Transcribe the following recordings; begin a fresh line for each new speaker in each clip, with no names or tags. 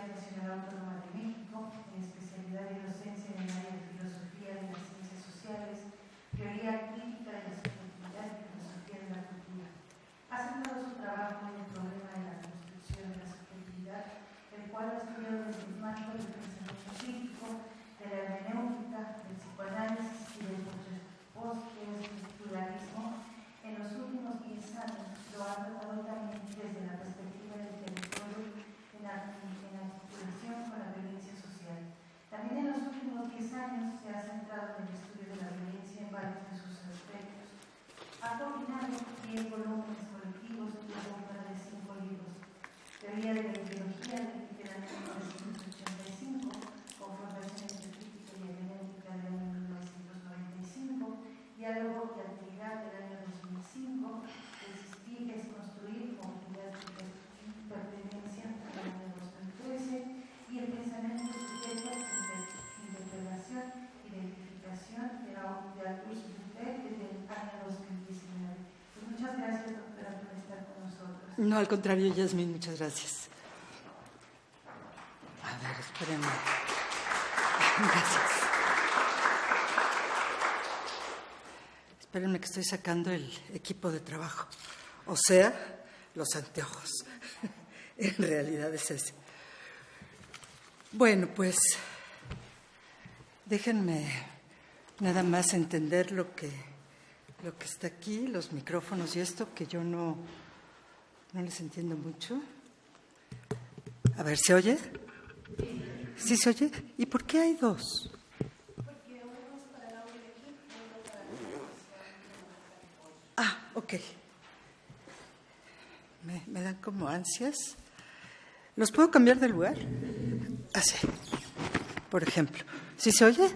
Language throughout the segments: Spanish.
Universidad Nacional Autónoma de México, en especialidad de docencia en el área de filosofía de las ciencias sociales, teoría crítica de la subjetividad y filosofía de la cultura. Ha centrado su trabajo en el problema de la construcción de la subjetividad, el cual ha estudiado desde el marco del pensamiento crítico, de la hermenéutica, del psicoanálisis y del postestructuralismo. En los últimos 10 años lo ha tratado también desde la perspectiva del territorio en articulación con la violencia social. También en los últimos 10 años se ha centrado en el estudio de la violencia en varios de sus aspectos. Ha combinado 10 volúmenes colectivos y obra de 5 libros. Teoría de la ideología de literatura de 1985, Conformación entre crítica y hermenéutica del año 1995, Diálogo y actividad del año 2005, Existir es construir, comunidad y pertenencia del año 2013, y el pensamiento sujeto, interpelación, identificación de Auguste Buffet desde el año 2019. Pues muchas gracias, doctora, por estar con nosotros.
No, al contrario, Yasmín, muchas gracias. A ver, espérenme. Gracias. Espérenme que estoy sacando el equipo de trabajo. O sea, los anteojos. En realidad es ese. Bueno, pues déjenme nada más entender lo que está aquí, los micrófonos y esto, que yo no les entiendo mucho. A ver, ¿se oye? ¿Sí se oye? ¿Y por qué hay dos? Ok. Me dan como ansias. ¿Los puedo cambiar de lugar? Así, por ejemplo. ¿Sí se oye? Sí.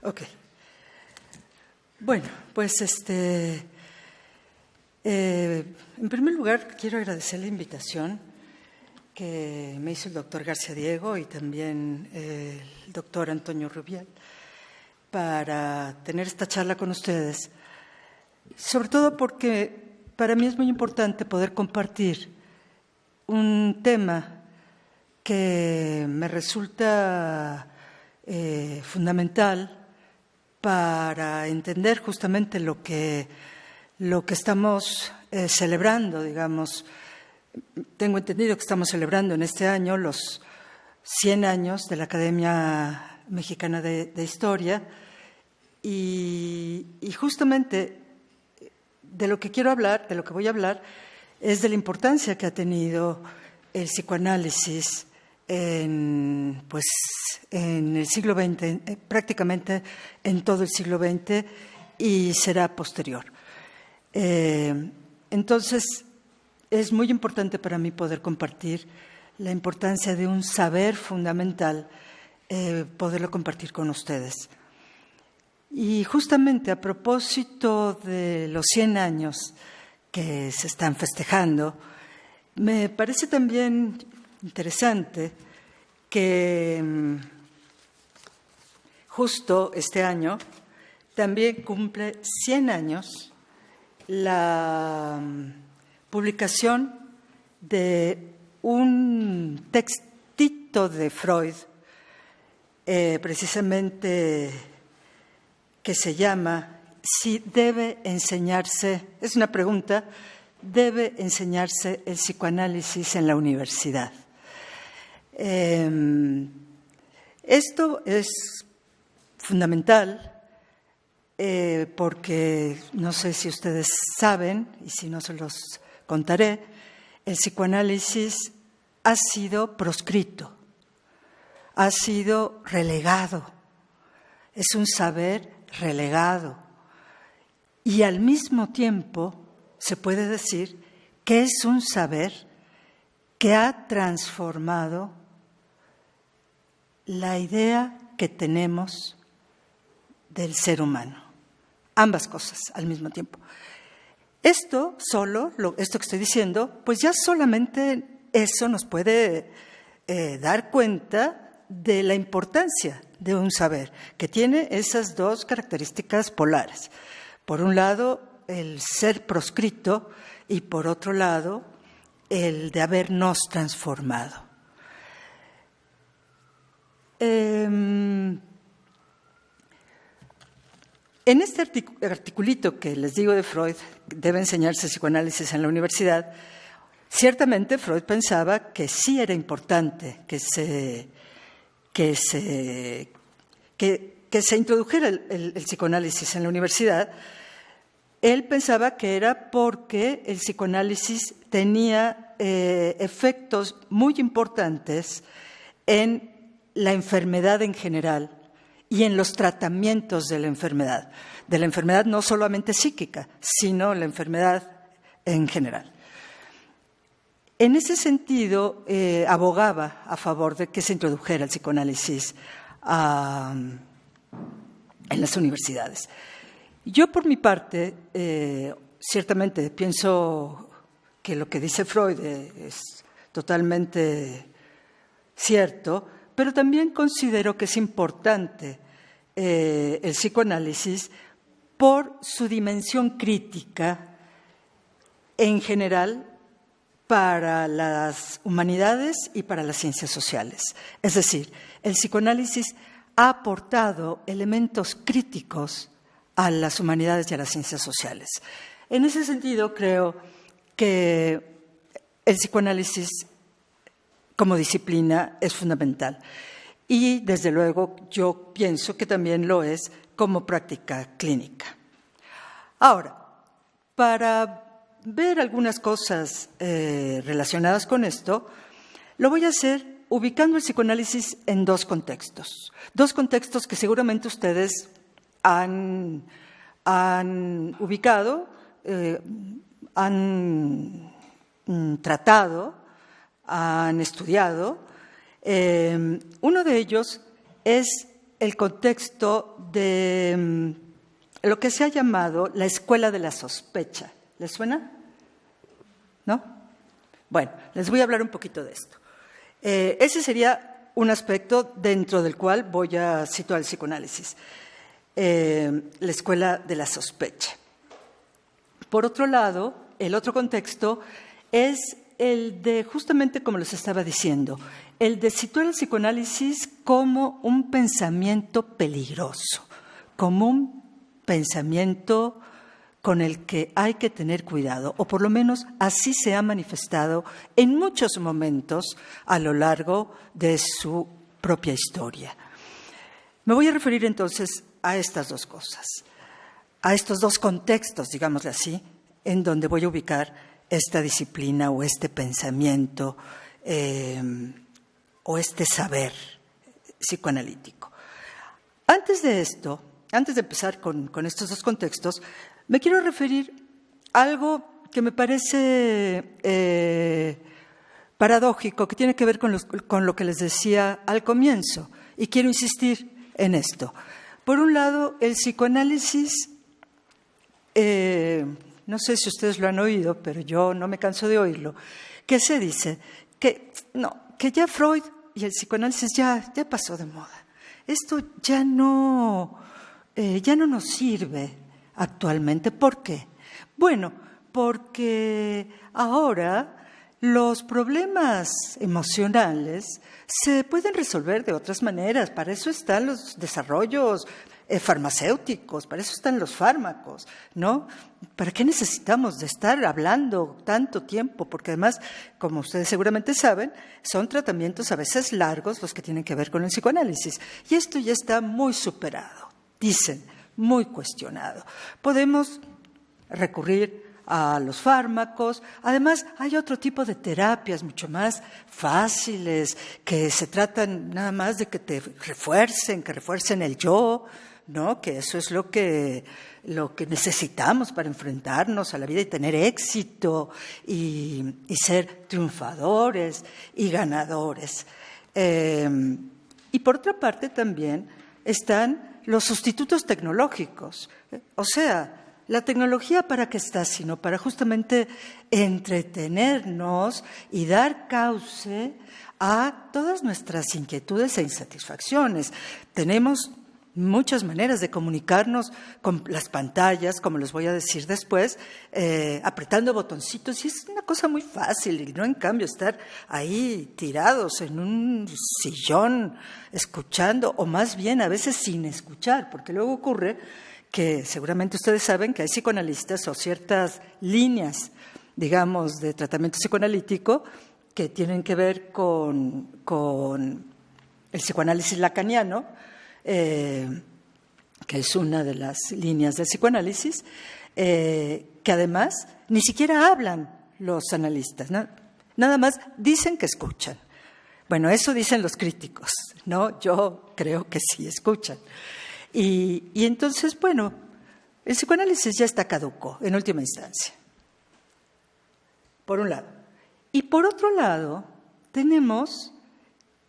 Ok. Bueno, pues en primer lugar quiero agradecer la invitación que me hizo el doctor García Diego y también el doctor Antonio Rubial para tener esta charla con ustedes. Sobre todo porque para mí es muy importante poder compartir un tema que me resulta fundamental para entender justamente lo que estamos celebrando, digamos. Tengo entendido que estamos celebrando en este año los 100 años de la Academia Mexicana de Historia y justamente de lo que quiero hablar, de lo que voy a hablar, es de la importancia que ha tenido el psicoanálisis en el siglo XX, prácticamente en todo el siglo XX y será posterior. Entonces, es muy importante para mí poder compartir la importancia de un saber fundamental, poderlo compartir con ustedes. Y justamente a propósito de los 100 años que se están festejando, me parece también interesante que justo este año también cumple 100 años la publicación de un textito de Freud, precisamente que se llama si debe enseñarse, es una pregunta, ¿debe enseñarse el psicoanálisis en la universidad? Esto es fundamental porque no sé si ustedes saben, y si no se los contaré, el psicoanálisis ha sido proscrito, ha sido relegado, es un saber relegado y al mismo tiempo se puede decir que es un saber que ha transformado la idea que tenemos del ser humano. Ambas cosas al mismo tiempo. Esto que estoy diciendo, pues ya solamente eso nos puede dar cuenta de la importancia de un saber, que tiene esas dos características polares. Por un lado, el ser proscrito y por otro lado, el de habernos transformado. En este articulito que les digo de Freud, debe enseñarse psicoanálisis en la universidad, ciertamente Freud pensaba que sí era importante que se introdujera el psicoanálisis en la universidad. Él pensaba que era porque el psicoanálisis tenía efectos muy importantes en la enfermedad en general y en los tratamientos de la enfermedad no solamente psíquica, sino la enfermedad en general. En ese sentido, abogaba a favor de que se introdujera el psicoanálisis en las universidades. Yo, por mi parte, ciertamente pienso que lo que dice Freud es totalmente cierto, pero también considero que es importante el psicoanálisis por su dimensión crítica en general para las humanidades y para las ciencias sociales. Es decir, el psicoanálisis ha aportado elementos críticos a las humanidades y a las ciencias sociales. En ese sentido, creo que el psicoanálisis como disciplina es fundamental. Y, desde luego, yo pienso que también lo es como práctica clínica. Ahora, para ver algunas cosas relacionadas con esto, lo voy a hacer ubicando el psicoanálisis en dos contextos que seguramente ustedes han ubicado, han tratado, han estudiado. Uno de ellos es el contexto de lo que se ha llamado la escuela de la sospecha. ¿Les suena? ¿No? Bueno, les voy a hablar un poquito de esto. Ese sería un aspecto dentro del cual voy a situar el psicoanálisis, la escuela de la sospecha. Por otro lado, el otro contexto es el de, justamente como les estaba diciendo, el de situar el psicoanálisis como un pensamiento peligroso, como un pensamiento con el que hay que tener cuidado, o por lo menos así se ha manifestado en muchos momentos a lo largo de su propia historia. Me voy a referir entonces a estas dos cosas, a estos dos contextos, digámosle así, en donde voy a ubicar esta disciplina o este pensamiento o este saber psicoanalítico. Antes de empezar con estos dos contextos, me quiero referir a algo que me parece paradójico, que tiene que ver con lo que les decía al comienzo, y quiero insistir en esto. Por un lado, el psicoanálisis, no sé si ustedes lo han oído, pero yo no me canso de oírlo, que se dice que ya Freud y el psicoanálisis ya pasó de moda. Esto ya no nos sirve actualmente. ¿Por qué? Bueno, porque ahora los problemas emocionales se pueden resolver de otras maneras. Para eso están los desarrollos farmacéuticos, para eso están los fármacos, ¿no? ¿Para qué necesitamos de estar hablando tanto tiempo? Porque además, como ustedes seguramente saben, son tratamientos a veces largos los que tienen que ver con el psicoanálisis. Y esto ya está muy superado, dicen, muy cuestionado. Podemos recurrir a los fármacos. Además, hay otro tipo de terapias mucho más fáciles, que se tratan nada más de que te refuercen el yo, ¿no? Que eso es lo que necesitamos para enfrentarnos a la vida y tener éxito y ser triunfadores y ganadores. Y por otra parte también están los sustitutos tecnológicos. O sea, la tecnología, ¿para qué está? Sino para justamente entretenernos y dar cauce a todas nuestras inquietudes e insatisfacciones. Tenemos muchas maneras de comunicarnos con las pantallas, como les voy a decir después, apretando botoncitos, y es una cosa muy fácil, y no en cambio estar ahí tirados en un sillón escuchando, o más bien a veces sin escuchar, porque luego ocurre que seguramente ustedes saben que hay psicoanalistas o ciertas líneas, digamos, de tratamiento psicoanalítico que tienen que ver con el psicoanálisis lacaniano, que es una de las líneas del psicoanálisis, que además ni siquiera hablan los analistas, ¿no? Nada más dicen que escuchan. Bueno, eso dicen los críticos, ¿no? Yo creo que sí escuchan. Y entonces, bueno, el psicoanálisis ya está caduco, en última instancia, por un lado. Y por otro lado, tenemos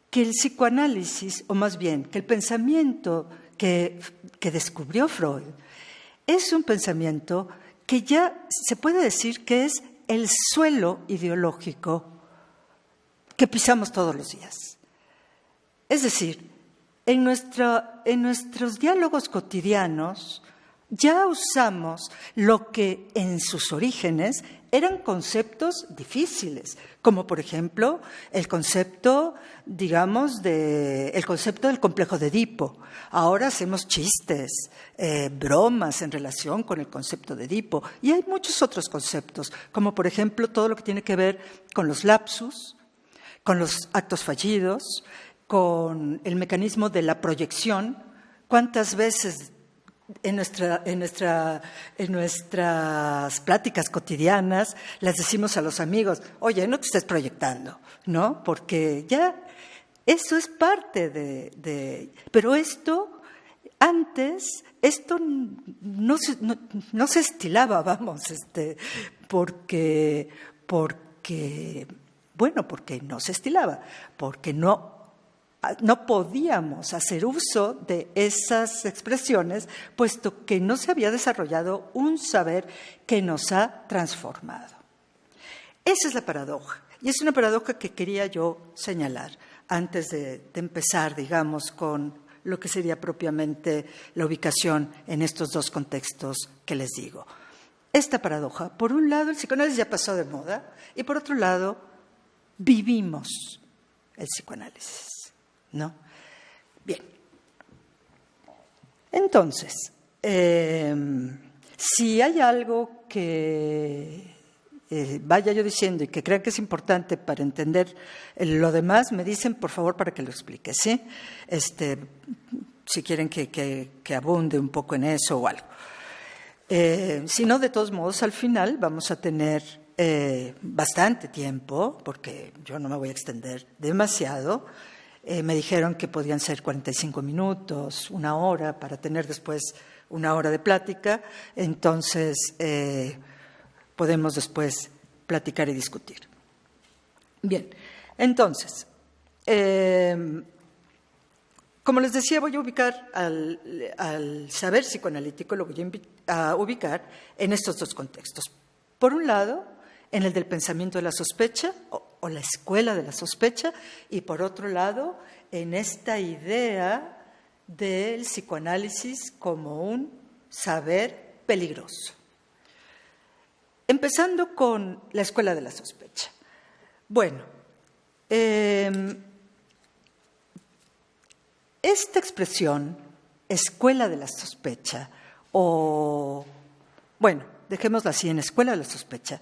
que el psicoanálisis, o más bien, que el pensamiento que descubrió Freud, es un pensamiento que ya se puede decir que es el suelo ideológico que pisamos todos los días. Es decir, en nuestros diálogos cotidianos ya usamos lo que en sus orígenes eran conceptos difíciles, como por ejemplo el concepto, digamos, el concepto del complejo de Edipo. Ahora hacemos chistes, bromas en relación con el concepto de Edipo. Y hay muchos otros conceptos, como por ejemplo todo lo que tiene que ver con los lapsus, con los actos fallidos, con el mecanismo de la proyección. ¿Cuántas veces en nuestras pláticas cotidianas les decimos a los amigos, oye, no te estés proyectando, ¿no? Porque ya eso es parte pero esto, antes, esto no se estilaba, vamos, porque no se estilaba, porque no podíamos hacer uso de esas expresiones, puesto que no se había desarrollado un saber que nos ha transformado. Esa es la paradoja, y es una paradoja que quería yo señalar antes de empezar, digamos, con lo que sería propiamente la ubicación en estos dos contextos que les digo. Esta paradoja, por un lado, el psicoanálisis ya pasó de moda, y por otro lado, vivimos el psicoanálisis, ¿no? Bien. Entonces, si hay algo que vaya yo diciendo y que crean que es importante para entender lo demás, me dicen, por favor, para que lo explique, ¿sí? Si quieren que abunde un poco en eso o algo. Si no, de todos modos, al final vamos a tener bastante tiempo, porque yo no me voy a extender demasiado. Me dijeron que podían ser 45 minutos, una hora, para tener después una hora de plática. Entonces, podemos después platicar y discutir. Bien, entonces, como les decía, voy a ubicar al saber psicoanalítico, lo voy a ubicar en estos dos contextos. Por un lado, en el del pensamiento de la sospecha o la escuela de la sospecha, y por otro lado, en esta idea del psicoanálisis como un saber peligroso. Empezando con la escuela de la sospecha. Bueno, esta expresión, escuela de la sospecha, dejémosla así, en escuela de la sospecha,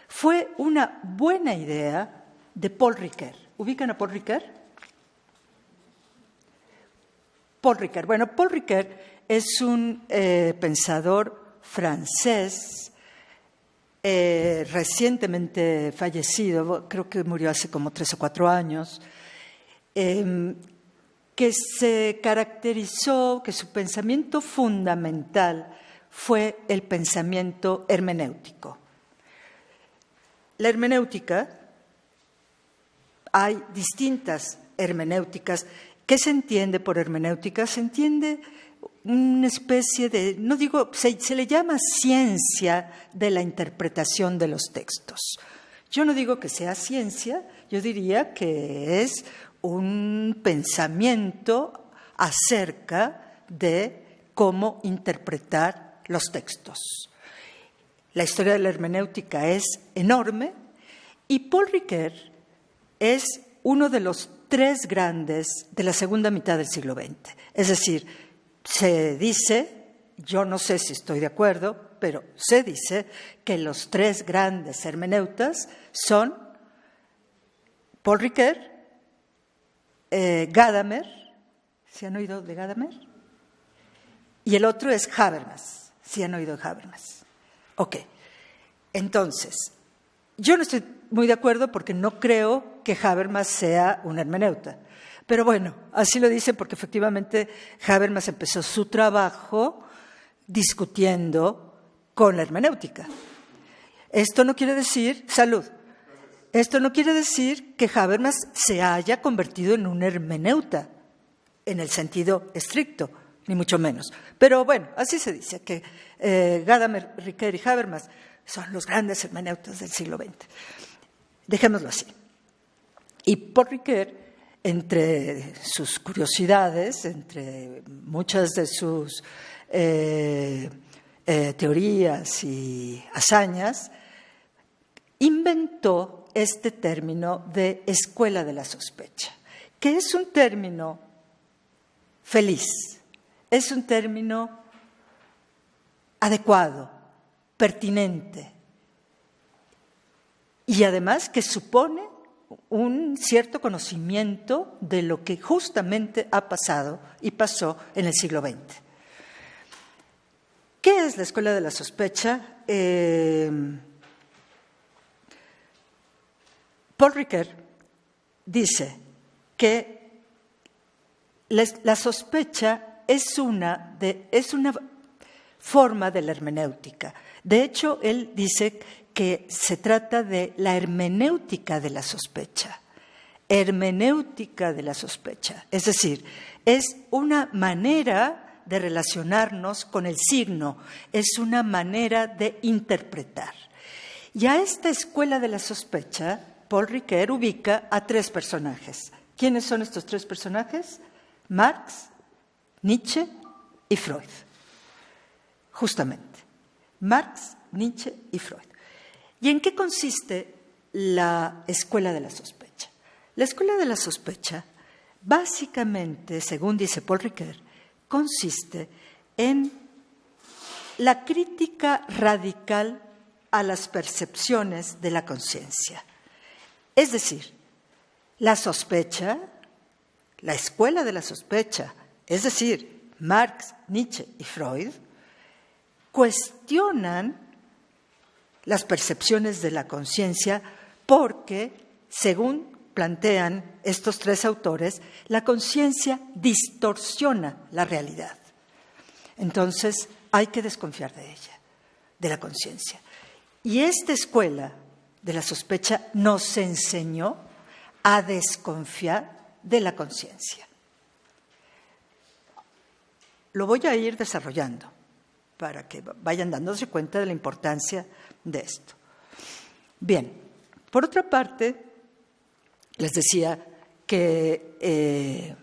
fue una buena idea de Paul Ricoeur. ¿Ubican a Paul Ricoeur? Paul Ricoeur. Bueno, Paul Ricoeur es un pensador francés recientemente fallecido, creo que murió hace como 3 o 4 años, que se caracterizó, que su pensamiento fundamental fue el pensamiento hermenéutico. La hermenéutica, hay distintas hermenéuticas. ¿Qué se entiende por hermenéutica? Se entiende una especie de, no digo, se le llama ciencia de la interpretación de los textos. Yo no digo que sea ciencia, yo diría que es un pensamiento acerca de cómo interpretar los textos. La historia de la hermenéutica es enorme y Paul Ricoeur es uno de los 3 grandes de la segunda mitad del siglo XX. Es decir, se dice, yo no sé si estoy de acuerdo, pero se dice que los 3 grandes hermeneutas son Paul Ricoeur, Gadamer, ¿se han oído de Gadamer? Y el otro es Habermas, ¿sí han oído de Habermas? Ok, entonces, yo no estoy muy de acuerdo porque no creo que Habermas sea un hermeneuta. Pero bueno, así lo dicen porque efectivamente Habermas empezó su trabajo discutiendo con la hermenéutica. Esto no quiere decir, salud, esto no quiere decir que Habermas se haya convertido en un hermeneuta en el sentido estricto, ni mucho menos. Pero bueno, así se dice, que Gadamer, Ricoeur y Habermas son los grandes hermeneutas del siglo XX. Dejémoslo así. Y Paul Ricoeur, entre sus curiosidades, entre muchas de sus teorías y hazañas, inventó este término de escuela de la sospecha, que es un término feliz, es un término adecuado, pertinente, y además que supone un cierto conocimiento de lo que justamente ha pasado y pasó en el siglo XX. ¿Qué es la escuela de la sospecha? Paul Ricoeur dice que la sospecha es una forma de la hermenéutica. De hecho, él dice que se trata de la hermenéutica de la sospecha. Hermenéutica de la sospecha. Es decir, es una manera de relacionarnos con el signo, es una manera de interpretar. Y a esta escuela de la sospecha, Paul Ricoeur ubica a 3 personajes. ¿Quiénes son estos 3 personajes? Marx, Nietzsche y Freud. Justamente, Marx, Nietzsche y Freud. ¿Y en qué consiste la escuela de la sospecha? La escuela de la sospecha, básicamente, según dice Paul Ricoeur, consiste en la crítica radical a las percepciones de la conciencia. Es decir, la sospecha, la escuela de la sospecha, es decir, Marx, Nietzsche y Freud, cuestionan las percepciones de la conciencia porque, según plantean estos 3 autores, la conciencia distorsiona la realidad. Entonces, hay que desconfiar de ella, de la conciencia. Y esta escuela de la sospecha nos enseñó a desconfiar de la conciencia. Lo voy a ir desarrollando para que vayan dándose cuenta de la importancia de esto. Bien, por otra parte, les decía que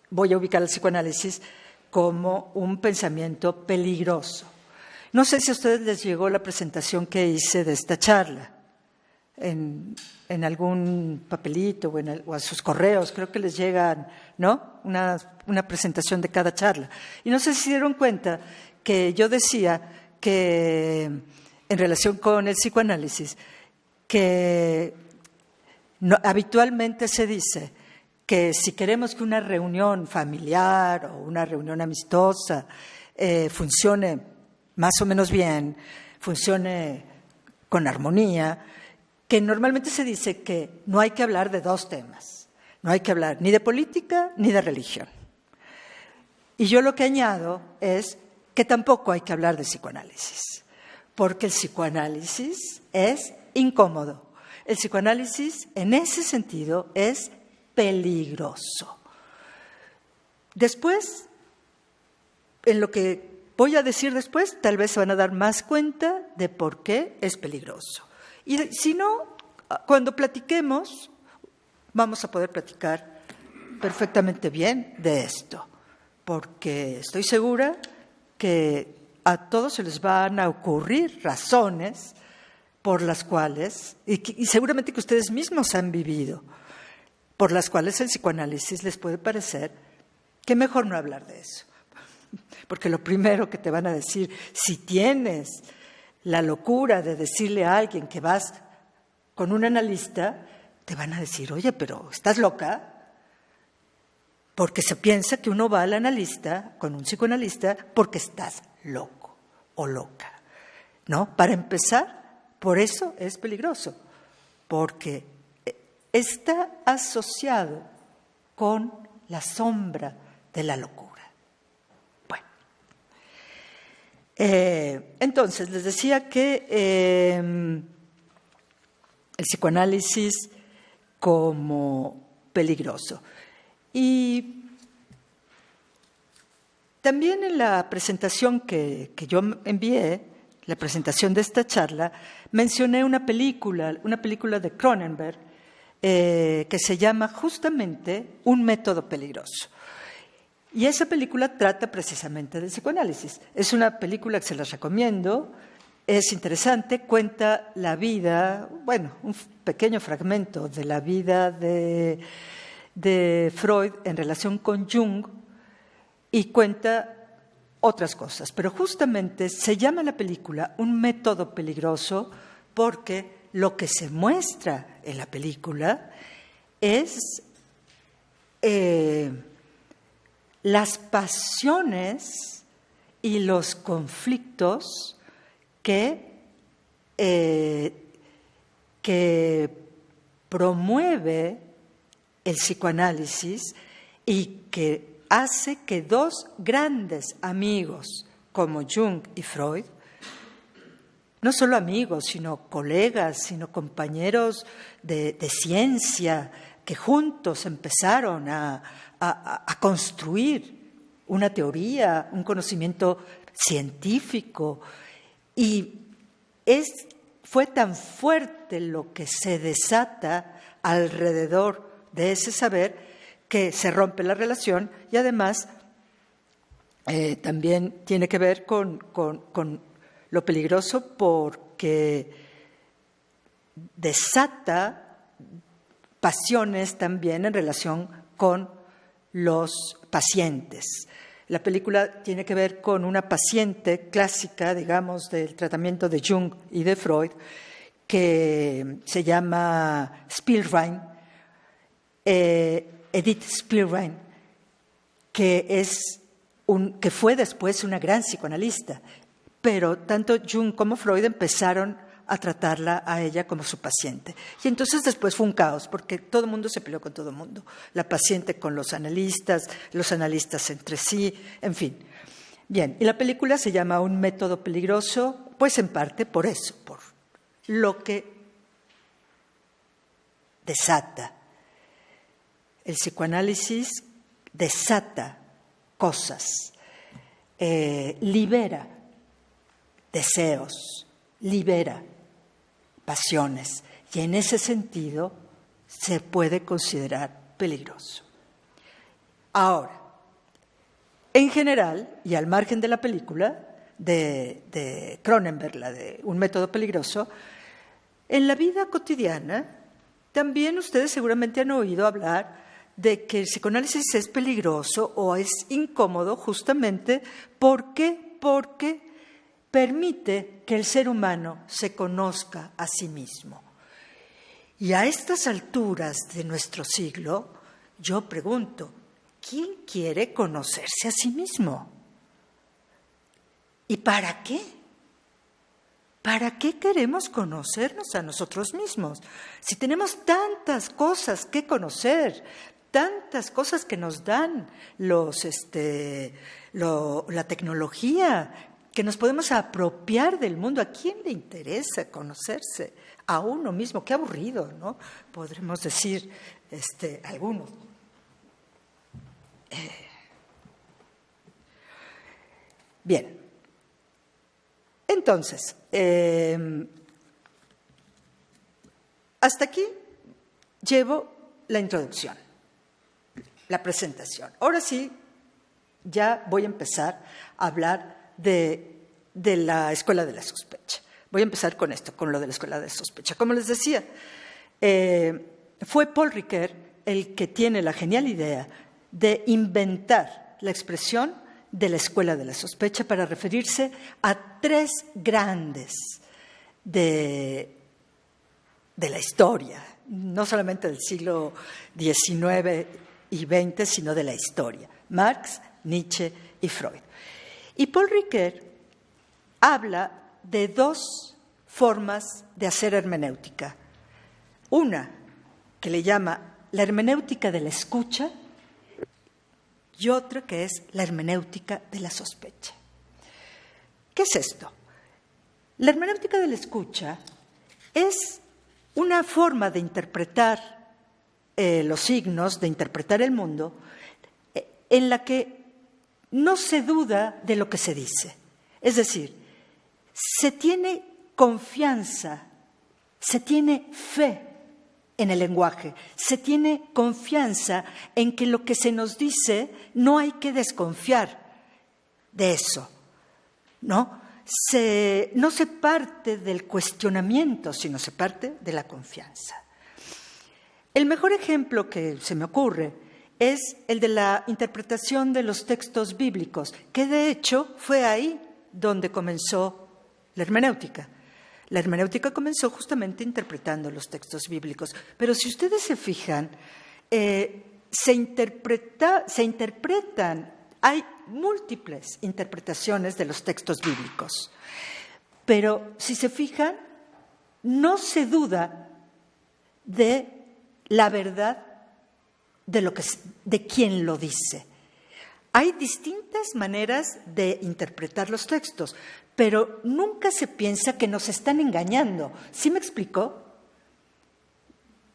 voy a ubicar el psicoanálisis como un pensamiento peligroso. No sé si a ustedes les llegó la presentación que hice de esta charla en algún papelito o a sus correos, creo que les llegan, ¿no? Una presentación de cada charla. Y no sé si se dieron cuenta que yo decía que, en relación con el psicoanálisis, que habitualmente se dice que si queremos que una reunión familiar o una reunión amistosa funcione más o menos bien, funcione con armonía, que normalmente se dice que no hay que hablar de 2 temas. No hay que hablar ni de política ni de religión. Y yo lo que añado es que tampoco hay que hablar de psicoanálisis, porque el psicoanálisis es incómodo. El psicoanálisis, en ese sentido, es peligroso. Después, en lo que voy a decir después, tal vez se van a dar más cuenta de por qué es peligroso. Y si no, cuando platiquemos, vamos a poder platicar perfectamente bien de esto. porque estoy segura que a todos se les van a ocurrir razones por las cuales, y seguramente que ustedes mismos han vivido, por las cuales el psicoanálisis les puede parecer que mejor no hablar de eso. Porque lo primero que te van a decir, si tienes la locura de decirle a alguien que vas con un analista, te van a decir, oye, pero ¿estás loca? Porque se piensa que uno va al analista, con un psicoanalista, porque estás loco o loca, ¿no? Para empezar, por eso es peligroso, porque está asociado con la sombra de la locura. Bueno, entonces les decía que el psicoanálisis como peligroso. Y también en la presentación que yo envié, la presentación de esta charla, mencioné una película de Cronenberg, que se llama justamente Un método peligroso. Y esa película trata precisamente del psicoanálisis. Es una película que se las recomiendo, es interesante, cuenta la vida, bueno, un pequeño fragmento de la vida de Freud en relación con Jung y cuenta otras cosas. Pero justamente se llama la película Un método peligroso porque lo que se muestra en la película es las pasiones y los conflictos que promueve el psicoanálisis y que hace que dos grandes amigos como Jung y Freud, no solo amigos, sino colegas, sino compañeros de ciencia, que juntos empezaron a construir una teoría, un conocimiento científico. Y fue tan fuerte lo que se desata alrededor de ese saber que se rompe la relación y además también tiene que ver con lo peligroso porque desata pasiones también en relación con los pacientes. La película tiene que ver con una paciente clásica, digamos, del tratamiento de Jung y de Freud, que se llama Spielrein, Edith Spielrein, que fue después una gran psicoanalista, pero tanto Jung como Freud empezaron a tratarla a ella como su paciente. Y entonces después fue un caos, porque todo el mundo se peleó con todo el mundo. La paciente con los analistas entre sí, en fin. Bien, y la película se llama Un método peligroso, pues en parte por eso, por lo que desata. El psicoanálisis desata cosas, libera deseos, libera pasiones, y en ese sentido se puede considerar peligroso. Ahora, en general, y al margen de la película de Cronenberg, la de Un método peligroso, en la vida cotidiana también ustedes seguramente han oído hablar de que el psicoanálisis es peligroso o es incómodo justamente porque permite que el ser humano se conozca a sí mismo. Y a estas alturas de nuestro siglo, yo pregunto, ¿quién quiere conocerse a sí mismo? ¿Y para qué? ¿Para qué queremos conocernos a nosotros mismos? Si tenemos tantas cosas que conocer, tantas cosas que nos dan la tecnología, que nos podemos apropiar del mundo. ¿A quién le interesa conocerse? A uno mismo. Qué aburrido, ¿no? Podremos decir algunos. Bien. Entonces, hasta aquí llevo la introducción, la presentación. Ahora sí, ya voy a empezar a hablar de la escuela de la sospecha. Voy a empezar con esto, con lo de la escuela de la sospecha. Como les decía, fue Paul Ricoeur el que tiene la genial idea de inventar la expresión de la escuela de la sospecha para referirse a tres grandes de la historia, no solamente del siglo XIX y XX, sino de la historia: Marx, Nietzsche y Freud. Y Paul Ricoeur habla de dos formas de hacer hermenéutica. Una que le llama la hermenéutica de la escucha y otra que es la hermenéutica de la sospecha. ¿Qué es esto? La hermenéutica de la escucha es una forma de interpretar los signos, de interpretar el mundo, en la que no se duda de lo que se dice. Es decir, se tiene confianza, se tiene fe en el lenguaje, se tiene confianza en que lo que se nos dice no hay que desconfiar de eso, ¿no? No se parte del cuestionamiento, sino se parte de la confianza. El mejor ejemplo que se me ocurre es el de la interpretación de los textos bíblicos, que de hecho fue ahí donde comenzó la hermenéutica. La hermenéutica comenzó justamente interpretando los textos bíblicos, pero si ustedes se fijan, se interpretan, hay múltiples interpretaciones de los textos bíblicos, pero si se fijan, no se duda de la verdad de quien lo dice. Hay distintas maneras de interpretar los textos, pero nunca se piensa que nos están engañando. ¿Sí me explicó?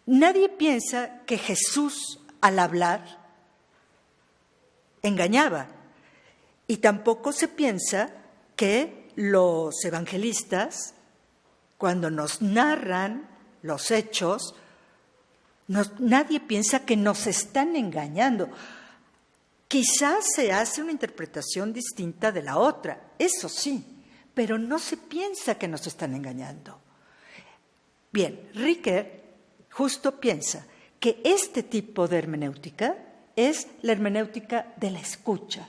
Nadie piensa que Jesús, al hablar, engañaba. Y tampoco se piensa que los evangelistas, cuando nos narran los hechos, nadie piensa que nos están engañando. Quizás se hace una interpretación distinta de la otra, eso sí, pero no se piensa que nos están engañando. Bien, Ricoeur justo piensa que este tipo de hermenéutica es la hermenéutica de la escucha,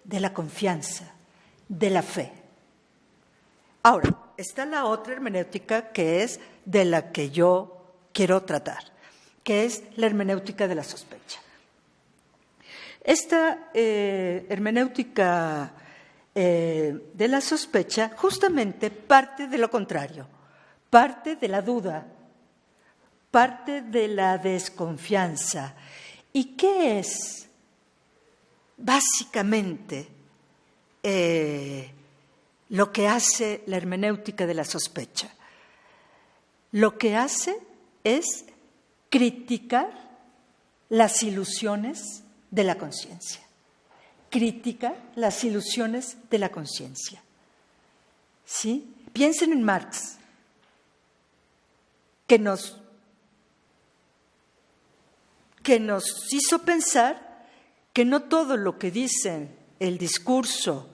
de la confianza, de la fe. Ahora, está la otra hermenéutica que es de la que yo quiero tratar, que es la hermenéutica de la sospecha. Esta hermenéutica de la sospecha justamente parte de lo contrario, parte de la duda, parte de la desconfianza. ¿Y qué es básicamente lo que hace la hermenéutica de la sospecha? Lo que hace es criticar las ilusiones de la conciencia. Critica las ilusiones de la conciencia. ¿Sí? Piensen en Marx, que nos hizo pensar que no todo lo que dice el discurso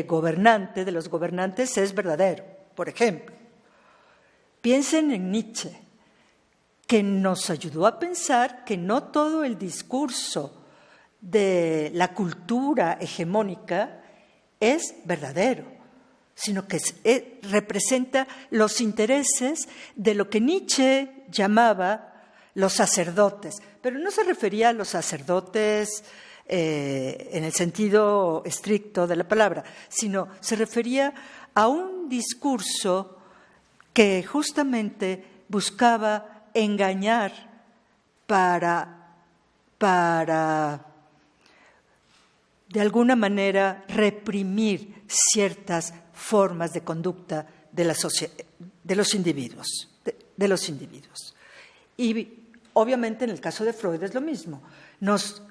gobernante de los gobernantes es verdadero. Por ejemplo, piensen en Nietzsche, que nos ayudó a pensar que no todo el discurso de la cultura hegemónica es verdadero, sino que representa los intereses de lo que Nietzsche llamaba los sacerdotes, pero no se refería a los sacerdotes en el sentido estricto de la palabra, sino se refería a un discurso que justamente buscaba engañar para de alguna manera reprimir ciertas formas de conducta de los individuos. Y obviamente en el caso de Freud es lo mismo. Nos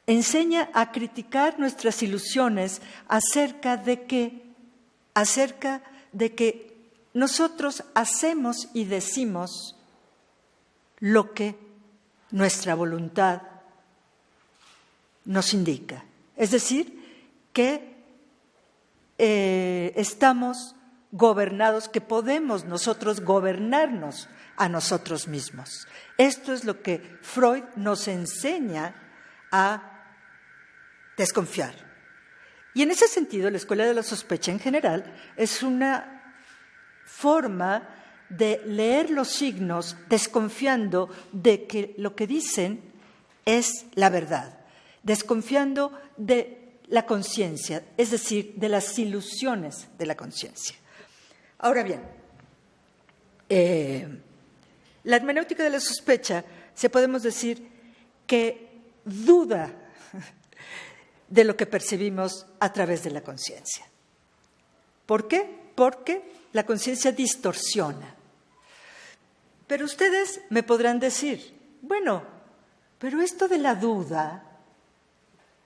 enseña a criticar nuestras ilusiones acerca de que nosotros hacemos y decimos lo que nuestra voluntad nos indica. Es decir, que estamos gobernados, que podemos nosotros gobernarnos a nosotros mismos. Esto es lo que Freud nos enseña a desconfiar. Y en ese sentido, la escuela de la sospecha en general es una forma de leer los signos desconfiando de que lo que dicen es la verdad, desconfiando de la conciencia, es decir, de las ilusiones de la conciencia. Ahora bien, la hermenéutica de la sospecha, podemos decir que duda de lo que percibimos a través de la conciencia. ¿Por qué? Porque la conciencia distorsiona. Pero ustedes me podrán decir, bueno, pero esto de la duda,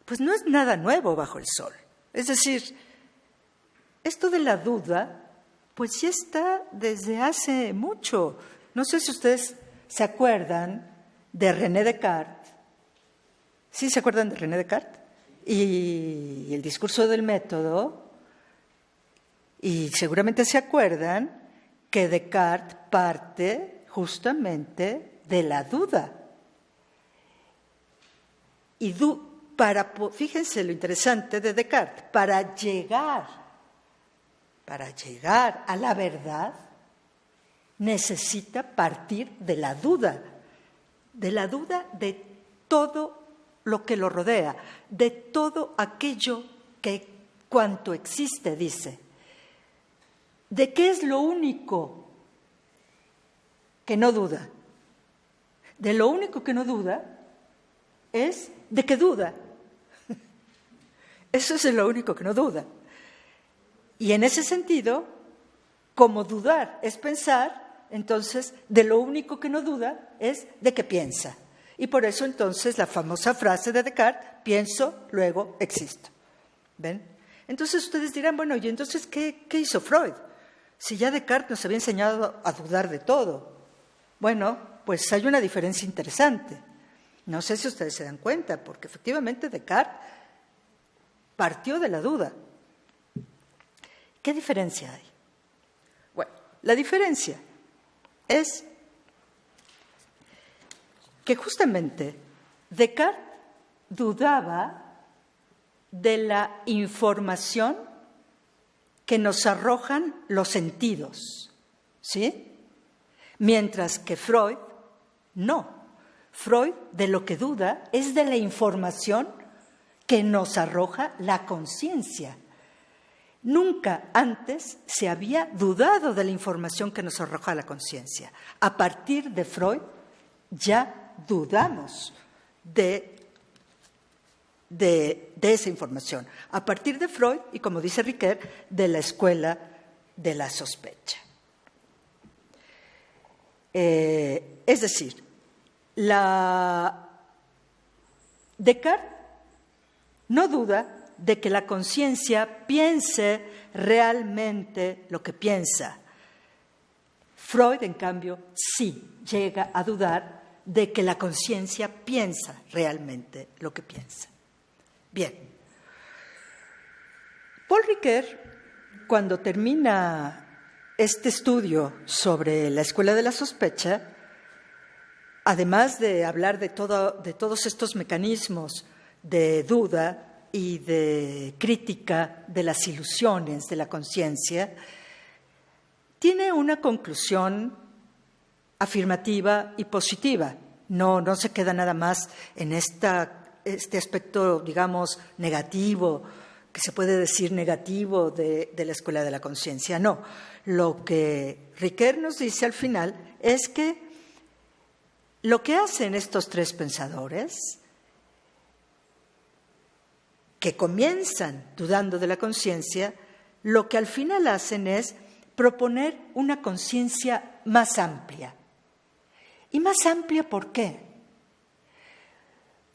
pues no es nada nuevo bajo el sol. Es decir, esto de la duda, pues ya está desde hace mucho. No sé si ustedes se acuerdan de René Descartes. ¿Sí se acuerdan de René Descartes? Y el discurso del método. Y seguramente se acuerdan que Descartes parte justamente de la duda. Y fíjense lo interesante de Descartes, para llegar a la verdad, necesita partir de la duda de todo lo que lo rodea, de todo aquello que cuanto existe, dice. ¿De qué es lo único que no duda? De lo único que no duda es de que duda. Eso es lo único que no duda. Y en ese sentido, como dudar es pensar, entonces de lo único que no duda es de que piensa. Y por eso entonces la famosa frase de Descartes, pienso, luego existo. ¿Ven? Entonces ustedes dirán, bueno, ¿y entonces qué hizo Freud? Si ya Descartes nos había enseñado a dudar de todo. Bueno, pues hay una diferencia interesante. No sé si ustedes se dan cuenta, porque efectivamente Descartes partió de la duda. ¿Qué diferencia hay? Bueno, la diferencia es que justamente Descartes dudaba de la información que nos arrojan los sentidos, ¿sí? Mientras que Freud, no. Freud de lo que duda es de la información que nos arroja la conciencia. Nunca antes se había dudado de la información que nos arroja la conciencia. A partir de Freud ya dudamos de esa información. A partir de Freud, y como dice Ricoeur, de la escuela de la sospecha. Es decir, Descartes no duda de que la conciencia piense realmente lo que piensa. Freud, en cambio, sí llega a dudar de que la conciencia piensa realmente lo que piensa. Bien. Paul Ricoeur, cuando termina este estudio sobre la escuela de la sospecha, además de hablar de todos estos mecanismos de duda y de crítica de las ilusiones de la conciencia, tiene una conclusión afirmativa y positiva. No se queda nada más en este aspecto, digamos, negativo, que se puede decir negativo de la escuela de la conciencia. No, lo que Ricoeur nos dice al final es que lo que hacen estos tres pensadores, que comienzan dudando de la conciencia, lo que al final hacen es proponer una conciencia más amplia. ¿Y más amplia por qué?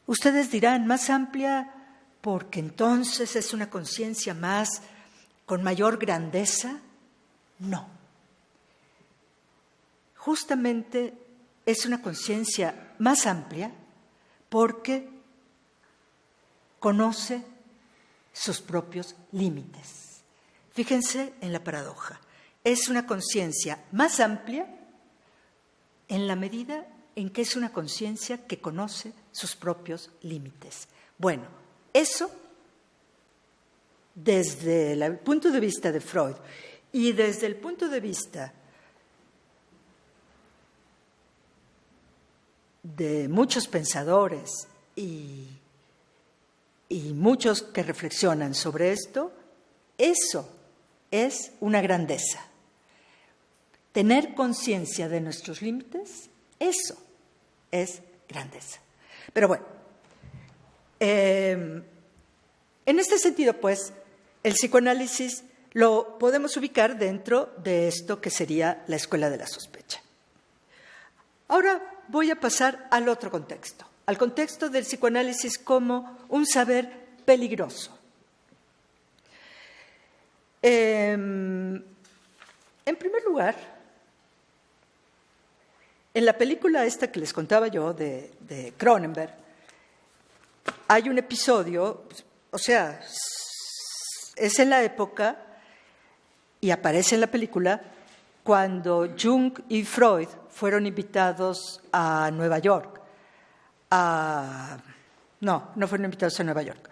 Ustedes dirán, más amplia porque entonces es una conciencia con mayor grandeza. No. Justamente es una conciencia más amplia porque conoce sus propios límites. Fíjense en la paradoja. Es una conciencia más amplia en la medida en que es una conciencia que conoce sus propios límites. Bueno, eso desde el punto de vista de Freud y desde el punto de vista de muchos pensadores y muchos que reflexionan sobre esto, eso es una grandeza. Tener conciencia de nuestros límites, eso es grandeza. Pero bueno, en este sentido, pues, el psicoanálisis lo podemos ubicar dentro de esto que sería la escuela de la sospecha. Ahora voy a pasar al otro contexto, al contexto del psicoanálisis como un saber peligroso. En primer lugar, en la película esta que les contaba yo de Cronenberg, hay un episodio, o sea, es en la época y aparece en la película cuando Jung y Freud fueron invitados a Nueva York. No fueron invitados a Nueva York.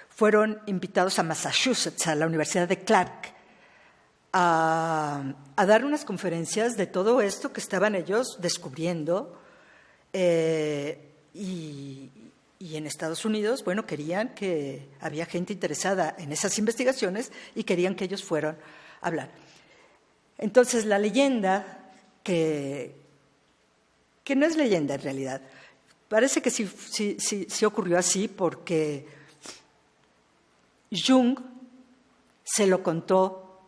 Fueron invitados a Massachusetts, a la Universidad de Clark, a dar unas conferencias de todo esto que estaban ellos descubriendo. Y en Estados Unidos, bueno, querían que había gente interesada en esas investigaciones y querían que ellos fueran a hablar. Entonces, la leyenda, que no es leyenda en realidad, parece que sí ocurrió así porque Jung se lo contó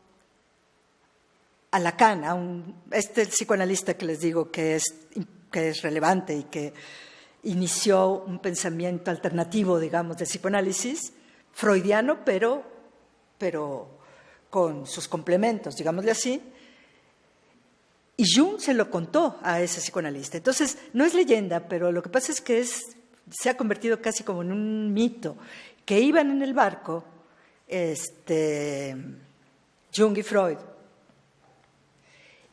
a Lacan, este psicoanalista que les digo que es relevante y que inició un pensamiento alternativo, digamos, del psicoanálisis, freudiano, pero con sus complementos, digámosle así. Y Jung se lo contó a ese psicoanalista. Entonces, no es leyenda, pero lo que pasa es que se ha convertido casi como en un mito, que iban en el barco, Jung y Freud,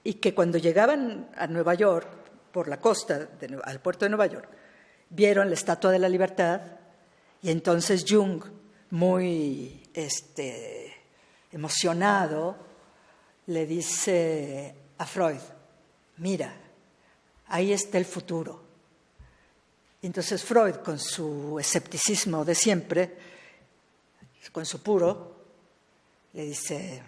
y que cuando llegaban a Nueva York, por la costa, al puerto de Nueva York, vieron la Estatua de la Libertad, y entonces Jung, muy emocionado, le dice a Freud: mira, ahí está el futuro. Y entonces Freud, con su escepticismo de siempre, con su puro, le dice: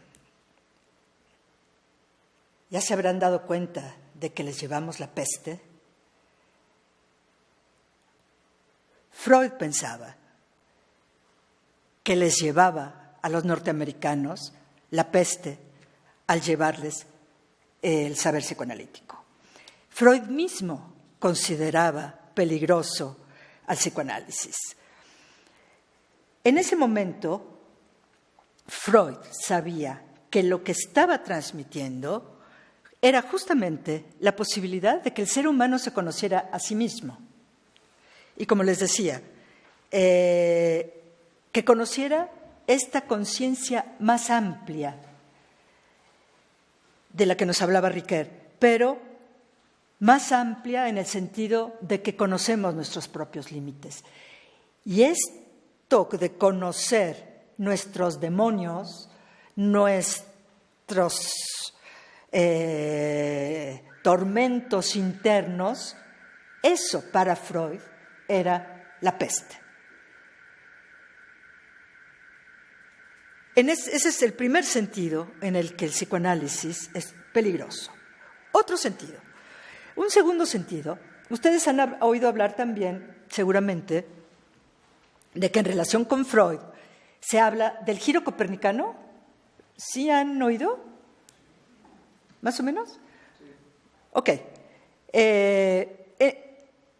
¿ya se habrán dado cuenta de que les llevamos la peste? Freud pensaba que les llevaba a los norteamericanos la peste al llevarles el saber psicoanalítico. Freud mismo consideraba peligroso al psicoanálisis. En ese momento, Freud sabía que lo que estaba transmitiendo era justamente la posibilidad de que el ser humano se conociera a sí mismo. Y como les decía, que conociera esta conciencia más amplia de la que nos hablaba Ricoeur, pero más amplia en el sentido de que conocemos nuestros propios límites. Y esto de conocer nuestros demonios, nuestros tormentos internos, eso para Freud era la peste. Ese es el primer sentido en el que el psicoanálisis es peligroso. Otro sentido. Un segundo sentido. Ustedes han oído hablar también, seguramente, de que en relación con Freud se habla del giro copernicano. ¿Sí han oído? ¿Más o menos? Sí. Ok.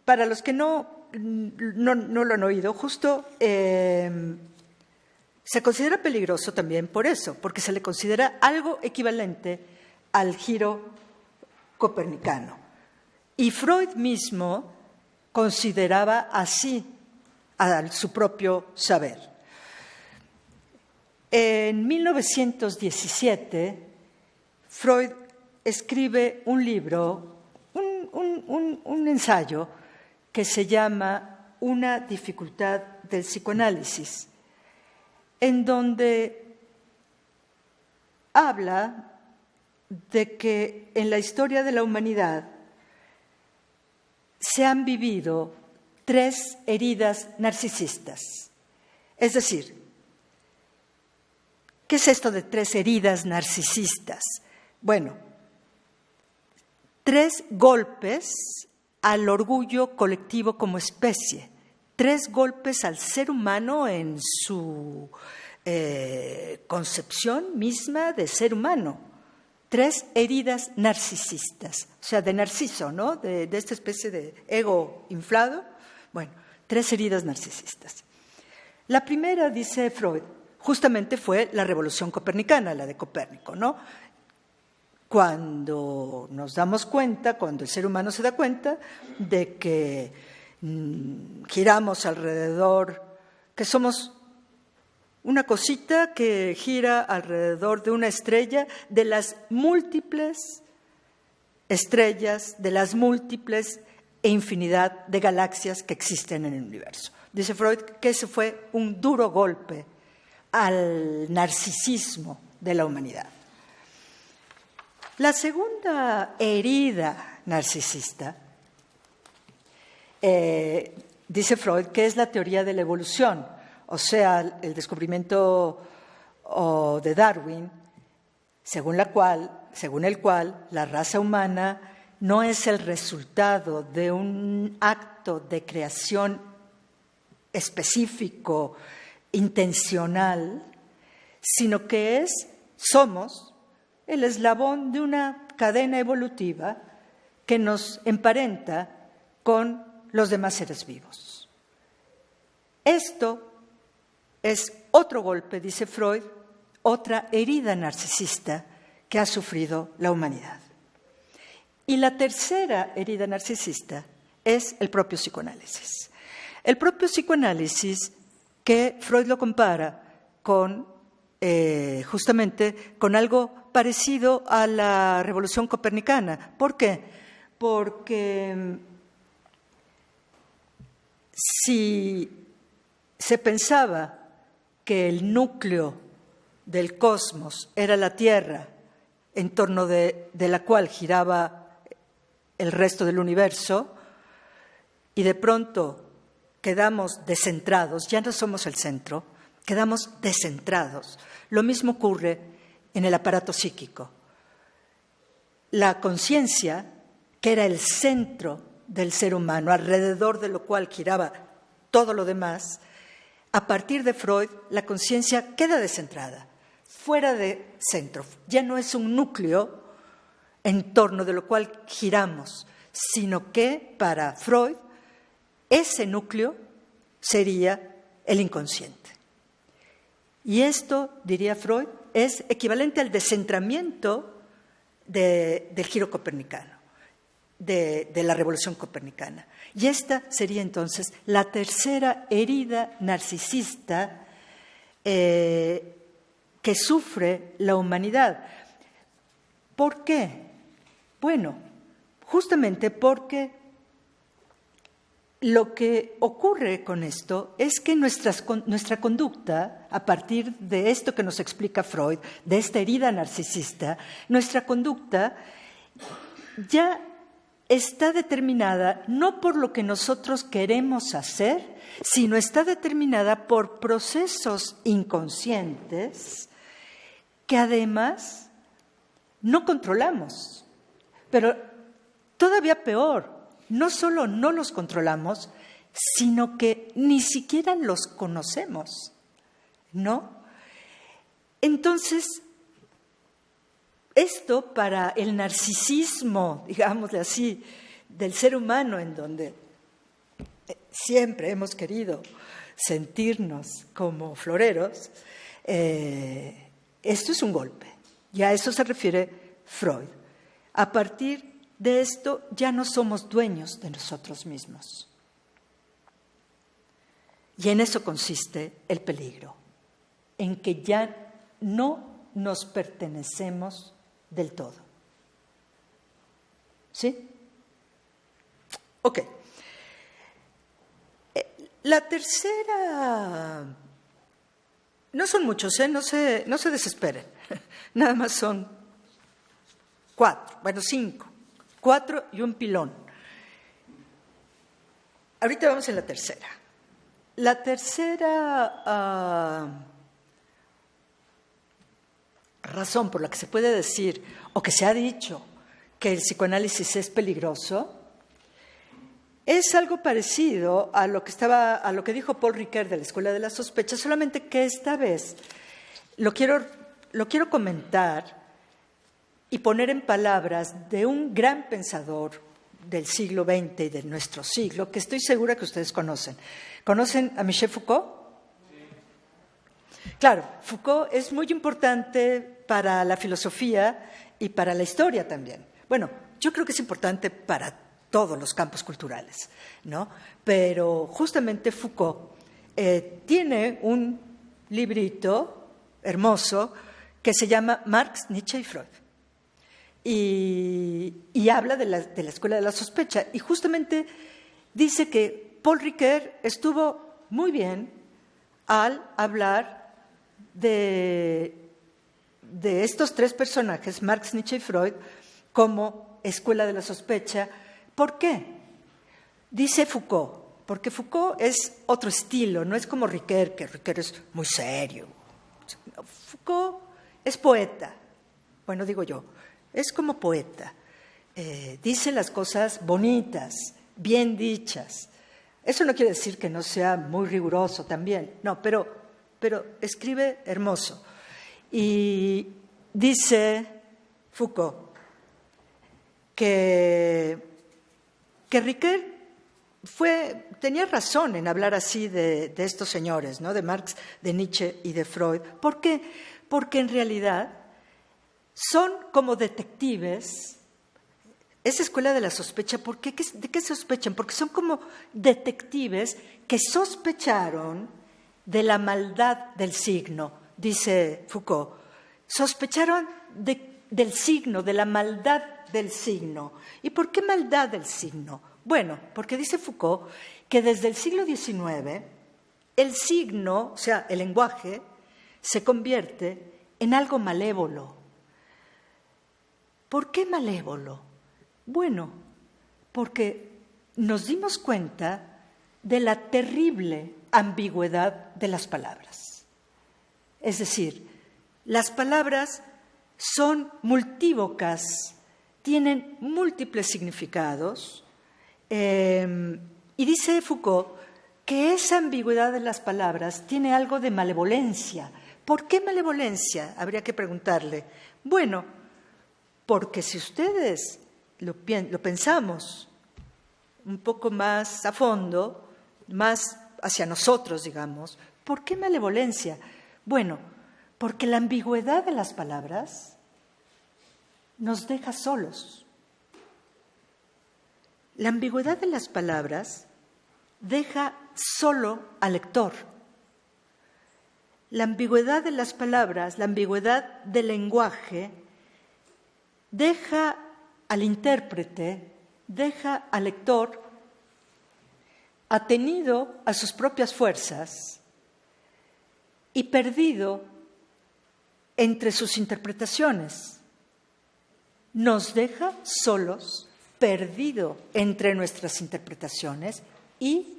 Para los que no lo han oído, justo se considera peligroso también por eso, porque se le considera algo equivalente al giro copernicano. Y Freud mismo consideraba así a su propio saber. En 1917, Freud escribe un libro, un ensayo que se llama Una dificultad del psicoanálisis, en donde habla de que en la historia de la humanidad se han vivido 3 heridas narcisistas. Es decir, ¿qué es esto de 3 heridas narcisistas? Bueno, 3 golpes al orgullo colectivo como especie, 3 golpes al ser humano en su concepción misma de ser humano. 3 heridas narcisistas, o sea, de narciso, ¿no? De esta especie de ego inflado. Bueno, 3 heridas narcisistas. La primera, dice Freud, justamente fue la revolución copernicana, la de Copérnico, ¿no? Cuando nos damos cuenta, cuando el ser humano se da cuenta de que giramos alrededor, que somos una cosita que gira alrededor de una estrella, de las múltiples estrellas, de las múltiples e infinidad de galaxias que existen en el universo. Dice Freud que ese fue un duro golpe al narcisismo de la humanidad. La segunda herida narcisista, dice Freud, que es la teoría de la evolución, o sea, el descubrimiento de Darwin, según el cual la raza humana no es el resultado de un acto de creación específico, intencional, sino que somos el eslabón de una cadena evolutiva que nos emparenta con los demás seres vivos. Esto es otro golpe, dice Freud, otra herida narcisista que ha sufrido la humanidad. Y la tercera herida narcisista es el propio psicoanálisis. El propio psicoanálisis que Freud lo compara con, justamente, con algo parecido a la revolución copernicana. ¿Por qué? Porque si se pensaba que el núcleo del cosmos era la Tierra, en torno de la cual giraba el resto del universo, y de pronto quedamos descentrados, ya no somos el centro, quedamos descentrados. Lo mismo ocurre en el aparato psíquico. La conciencia, que era el centro del ser humano, alrededor de lo cual giraba todo lo demás, a partir de Freud, la conciencia queda descentrada, fuera de centro. Ya no es un núcleo en torno de lo cual giramos, sino que para Freud ese núcleo sería el inconsciente. Y esto, diría Freud, es equivalente al descentramiento del giro copernicano, de la revolución copernicana. Y esta sería entonces la tercera herida narcisista que sufre la humanidad. ¿Por qué? Bueno, justamente porque lo que ocurre con esto es que nuestra conducta, a partir de esto que nos explica Freud, de esta herida narcisista, nuestra conducta ya está determinada no por lo que nosotros queremos hacer, sino está determinada por procesos inconscientes que además no controlamos. Pero todavía peor, no solo no los controlamos, sino que ni siquiera los conocemos, ¿no? Entonces, esto para el narcisismo, digámosle así, del ser humano, en donde siempre hemos querido sentirnos como floreros, esto es un golpe. Y a eso se refiere Freud. A partir de esto ya no somos dueños de nosotros mismos. Y en eso consiste el peligro. en que ya no nos pertenecemos del todo. ¿Sí? Ok. La tercera, no son muchos, no se desesperen, nada más son 4, bueno, 5, 4 y un pilón. Ahorita vamos en la tercera. La tercera razón por la que se puede decir, o que se ha dicho, que el psicoanálisis es peligroso, es algo parecido a lo que dijo Paul Ricoeur de la Escuela de la Sospecha, solamente que esta vez lo quiero comentar y poner en palabras de un gran pensador del siglo XX y de nuestro siglo, que estoy segura que ustedes conocen. ¿Conocen a Michel Foucault? Sí. Claro, Foucault es muy importante para la filosofía y para la historia también. Bueno, yo creo que es importante para todos los campos culturales, ¿no? Pero justamente Foucault tiene un librito hermoso que se llama Marx, Nietzsche y Freud. Y habla de la Escuela de la Sospecha. Y justamente dice que Paul Ricoeur estuvo muy bien al hablar de estos 3 personajes, Marx, Nietzsche y Freud, como Escuela de la Sospecha. ¿Por qué? Dice Foucault, porque Foucault es otro estilo, no es como Ricoeur, que Ricoeur es muy serio. Foucault es poeta, bueno, digo yo, es como poeta. Dice las cosas bonitas, bien dichas. Eso no quiere decir que no sea muy riguroso también, no, pero escribe hermoso. Y dice Foucault que Ricoeur tenía razón en hablar así de estos señores, ¿no? De Marx, de Nietzsche y de Freud. ¿Por qué? Porque en realidad son como detectives. Esa escuela de la sospecha, ¿por qué? ¿De qué sospechan? Porque son como detectives que sospecharon de la maldad del signo, dice Foucault. Sospecharon del signo, de la maldad del signo. ¿Y por qué maldad del signo? Bueno, porque dice Foucault que desde el siglo XIX el signo, o sea, el lenguaje, se convierte en algo malévolo. ¿Por qué malévolo? Bueno, porque nos dimos cuenta de la terrible ambigüedad de las palabras. Es decir, las palabras son multívocas, tienen múltiples significados, y dice Foucault que esa ambigüedad de las palabras tiene algo de malevolencia. ¿Por qué malevolencia? Habría que preguntarle. Bueno, porque si ustedes lo pensamos un poco más a fondo, más hacia nosotros, digamos, ¿por qué malevolencia? Bueno, porque la ambigüedad de las palabras nos deja solos. La ambigüedad de las palabras deja solo al lector. La ambigüedad de las palabras, la ambigüedad del lenguaje, deja al intérprete, deja al lector atenido a sus propias fuerzas y perdido entre sus interpretaciones. Nos deja solos, perdido entre nuestras interpretaciones y,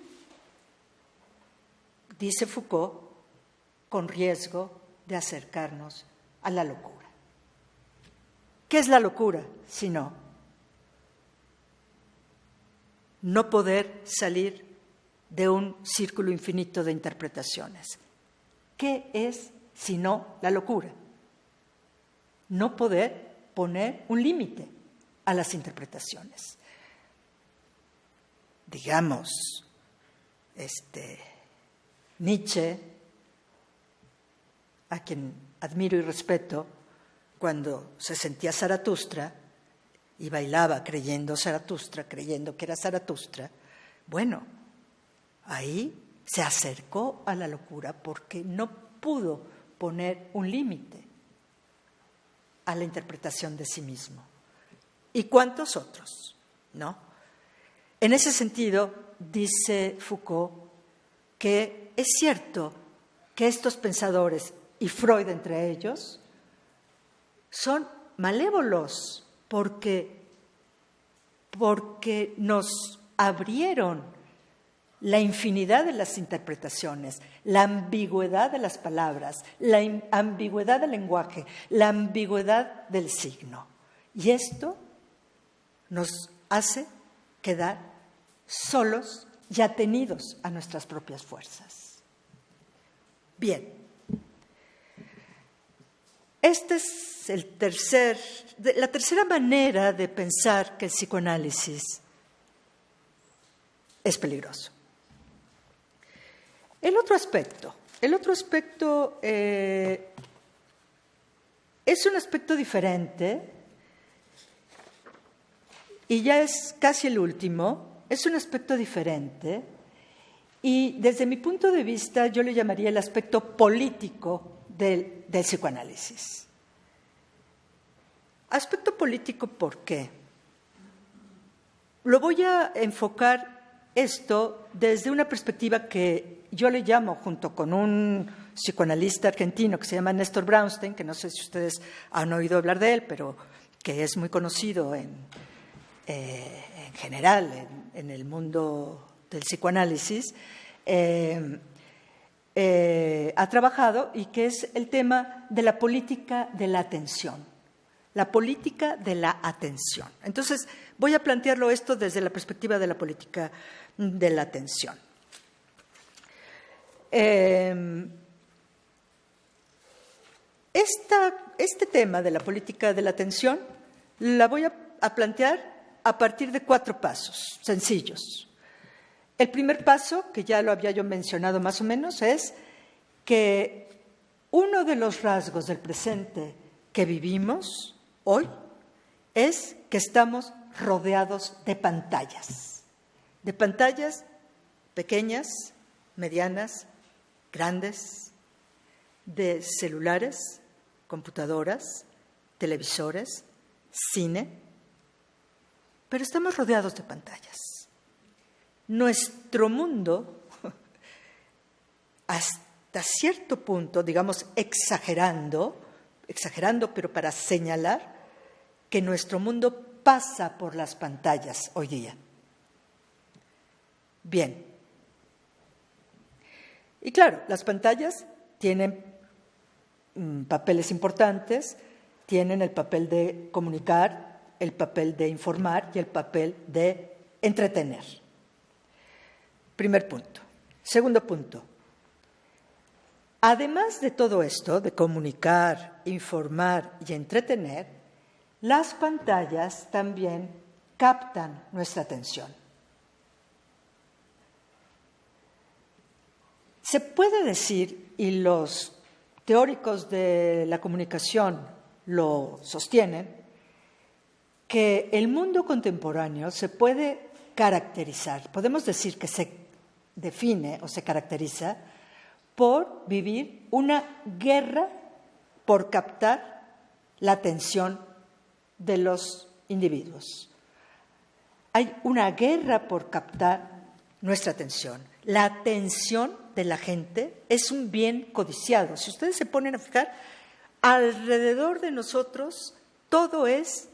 dice Foucault, con riesgo de acercarnos a la locura. ¿Qué es la locura? Sino no poder salir de un círculo infinito de interpretaciones. ¿Qué es sino la locura? No poder poner un límite a las interpretaciones. Digamos, Nietzsche, a quien admiro y respeto, cuando se sentía Zaratustra y bailaba creyendo Zaratustra, creyendo que era Zaratustra, bueno, ahí se acercó a la locura porque no pudo poner un límite a la interpretación de sí mismo. ¿Y cuántos otros? ¿No? En ese sentido, dice Foucault que es cierto que estos pensadores, y Freud entre ellos, son malévolos porque nos abrieron la infinidad de las interpretaciones, la ambigüedad de las palabras, la ambigüedad del lenguaje, la ambigüedad del signo. Y esto nos hace quedar solos y atenidos a nuestras propias fuerzas. Bien, esta es la tercera manera de pensar que el psicoanálisis es peligroso. El otro aspecto es un aspecto diferente y ya es casi el último, es un aspecto diferente y desde mi punto de vista yo le llamaría el aspecto político del psicoanálisis. Aspecto político, ¿por qué? Lo voy a enfocar esto desde una perspectiva que yo le llamo, junto con un psicoanalista argentino que se llama Néstor Brownstein, que no sé si ustedes han oído hablar de él, pero que es muy conocido en general en el mundo del psicoanálisis, ha trabajado y que es el tema de la política de la atención. La política de la atención. Entonces, voy a plantearlo esto desde la perspectiva de la política de la atención. Este tema de la política de la atención la voy a plantear a partir de 4 pasos sencillos. El primer paso, que ya lo había yo mencionado más o menos, es que uno de los rasgos del presente que vivimos hoy es que estamos rodeados de pantallas pequeñas, medianas, grandes, de celulares, computadoras, televisores, cine, pero estamos rodeados de pantallas. Nuestro mundo, hasta cierto punto, digamos, exagerando, pero para señalar que nuestro mundo pasa por las pantallas hoy día. Bien. Y claro, las pantallas tienen papeles importantes, tienen el papel de comunicar, el papel de informar y el papel de entretener. Primer punto. Segundo punto. Además de todo esto, de comunicar, informar y entretener, las pantallas también captan nuestra atención. Se puede decir, y los teóricos de la comunicación lo sostienen, que el mundo contemporáneo se puede caracterizar, podemos decir que se define o se caracteriza por vivir una guerra por captar la atención de los individuos. Hay una guerra por captar nuestra atención. La atención de la gente es un bien codiciado. Si ustedes se ponen a fijar, alrededor de nosotros todo es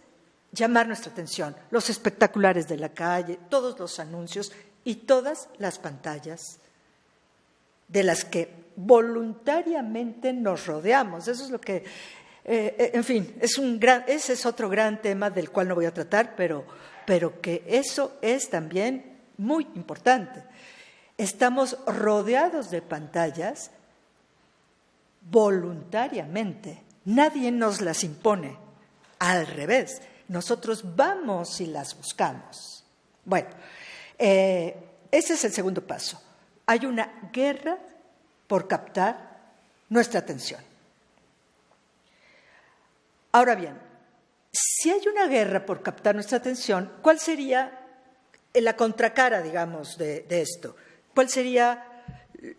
llamar nuestra atención. Los espectaculares de la calle, todos los anuncios y todas las pantallas de las que voluntariamente nos rodeamos. Eso es lo que, en fin, ese es otro gran tema del cual no voy a tratar, pero que eso es también muy importante. Estamos rodeados de pantallas voluntariamente. Nadie nos las impone. Al revés, nosotros vamos y las buscamos. Bueno, ese es el segundo paso. Hay una guerra por captar nuestra atención. Ahora bien, si hay una guerra por captar nuestra atención, ¿cuál sería la contracara, digamos, de esto? ¿Cuál sería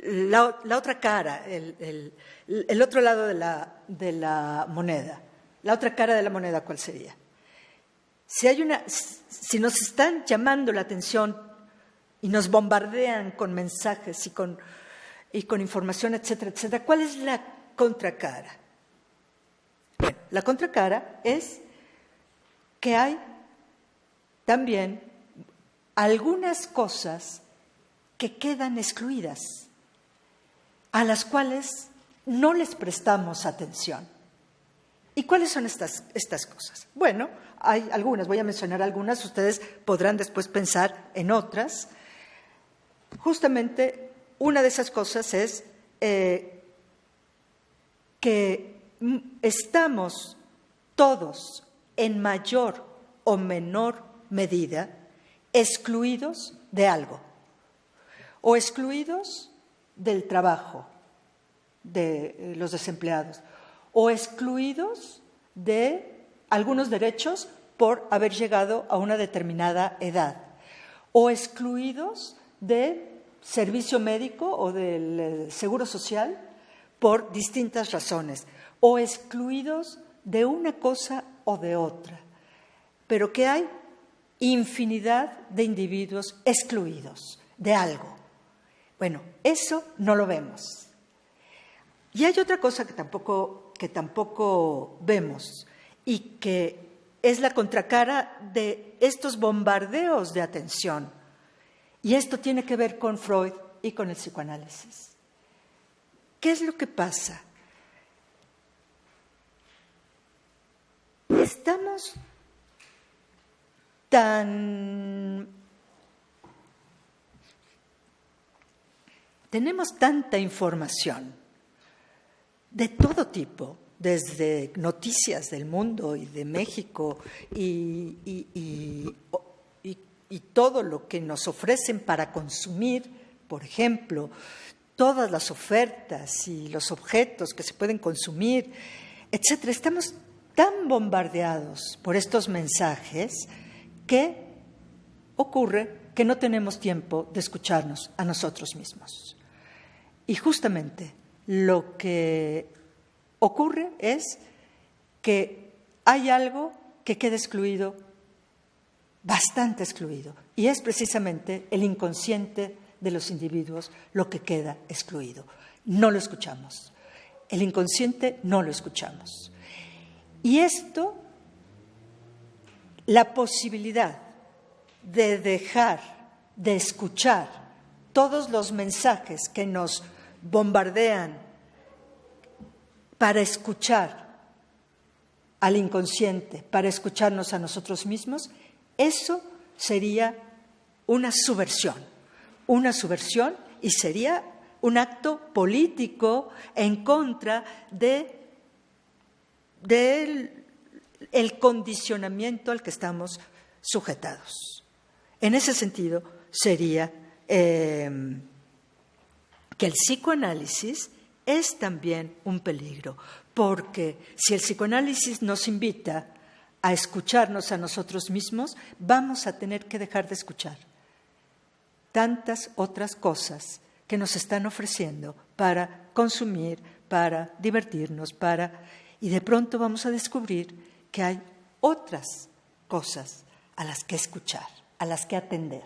la otra cara, el otro lado de la moneda. La otra cara de la moneda, ¿cuál sería? Si nos están llamando la atención y nos bombardean con mensajes y con información, etcétera, etcétera, ¿cuál es la contracara? Bueno, la contracara es que hay también algunas cosas que quedan excluidas, a las cuales no les prestamos atención. ¿Y cuáles son estas cosas? Bueno, hay algunas, voy a mencionar algunas, ustedes podrán después pensar en otras. Justamente una de esas cosas es que estamos todos en mayor o menor medida excluidos de algo, o excluidos del trabajo de los desempleados, o excluidos de algunos derechos por haber llegado a una determinada edad, o excluidos de servicio médico o del seguro social por distintas razones, o excluidos de una cosa o de otra, pero que hay infinidad de individuos excluidos de algo. Bueno, eso no lo vemos. Y hay otra cosa que tampoco vemos y que es la contracara de estos bombardeos de atención. Y esto tiene que ver con Freud y con el psicoanálisis. ¿Qué es lo que pasa? Estamos tenemos tanta información de todo tipo, desde noticias del mundo y de México y todo lo que nos ofrecen para consumir, por ejemplo, todas las ofertas y los objetos que se pueden consumir, etcétera. Estamos tan bombardeados por estos mensajes que ocurre que no tenemos tiempo de escucharnos a nosotros mismos. Y justamente lo que ocurre es que hay algo que queda excluido, bastante excluido, y es precisamente el inconsciente de los individuos lo que queda excluido. No lo escuchamos. El inconsciente no lo escuchamos. Y esto, la posibilidad de dejar de escuchar todos los mensajes que nos bombardean para escuchar al inconsciente, para escucharnos a nosotros mismos, eso sería una subversión y sería un acto político en contra del condicionamiento al que estamos sujetados. En ese sentido, sería que el psicoanálisis es también un peligro, porque si el psicoanálisis nos invita a escucharnos a nosotros mismos, vamos a tener que dejar de escuchar tantas otras cosas que nos están ofreciendo para consumir, para divertirnos, y de pronto vamos a descubrir que hay otras cosas a las que escuchar, a las que atender.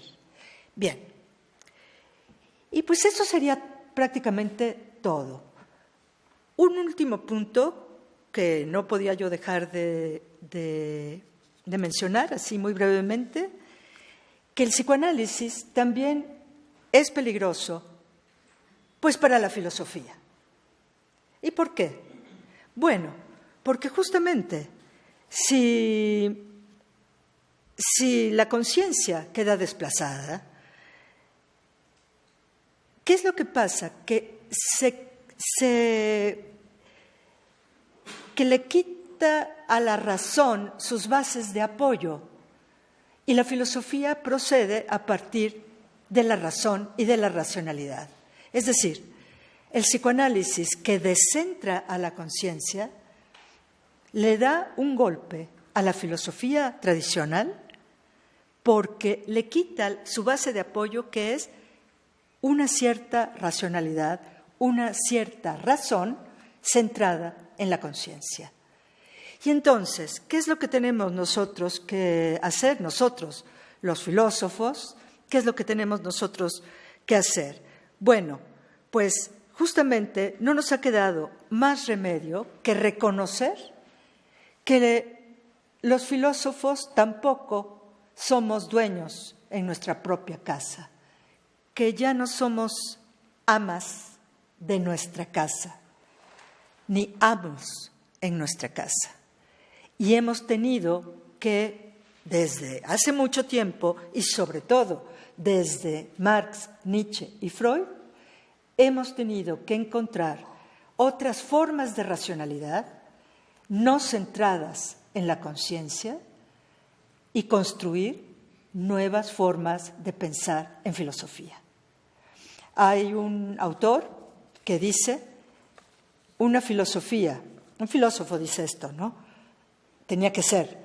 Bien, y pues eso sería prácticamente todo. Un último punto que no podía yo dejar de mencionar, así muy brevemente, que el psicoanálisis también es peligroso, pues para la filosofía. ¿Y por qué? Bueno, porque justamente si la conciencia queda desplazada, ¿qué es lo que pasa? Que le quita a la razón sus bases de apoyo y la filosofía procede a partir de la razón y de la racionalidad. Es decir, el psicoanálisis que descentra a la conciencia le da un golpe a la filosofía tradicional porque le quita su base de apoyo, que es una cierta racionalidad, una cierta razón centrada en la conciencia. Y entonces, ¿qué es lo que tenemos nosotros que hacer, nosotros, los filósofos? ¿Qué es lo que tenemos nosotros que hacer? Bueno, pues justamente no nos ha quedado más remedio que reconocer que los filósofos tampoco somos dueños en nuestra propia casa, que ya no somos amas de nuestra casa, ni amos en nuestra casa. Y hemos tenido que, desde hace mucho tiempo, y sobre todo desde Marx, Nietzsche y Freud, hemos tenido que encontrar otras formas de racionalidad no centradas en la conciencia y construir nuevas formas de pensar en filosofía. Hay un autor que dice, una filosofía, un filósofo dice esto, ¿no? Tenía que ser,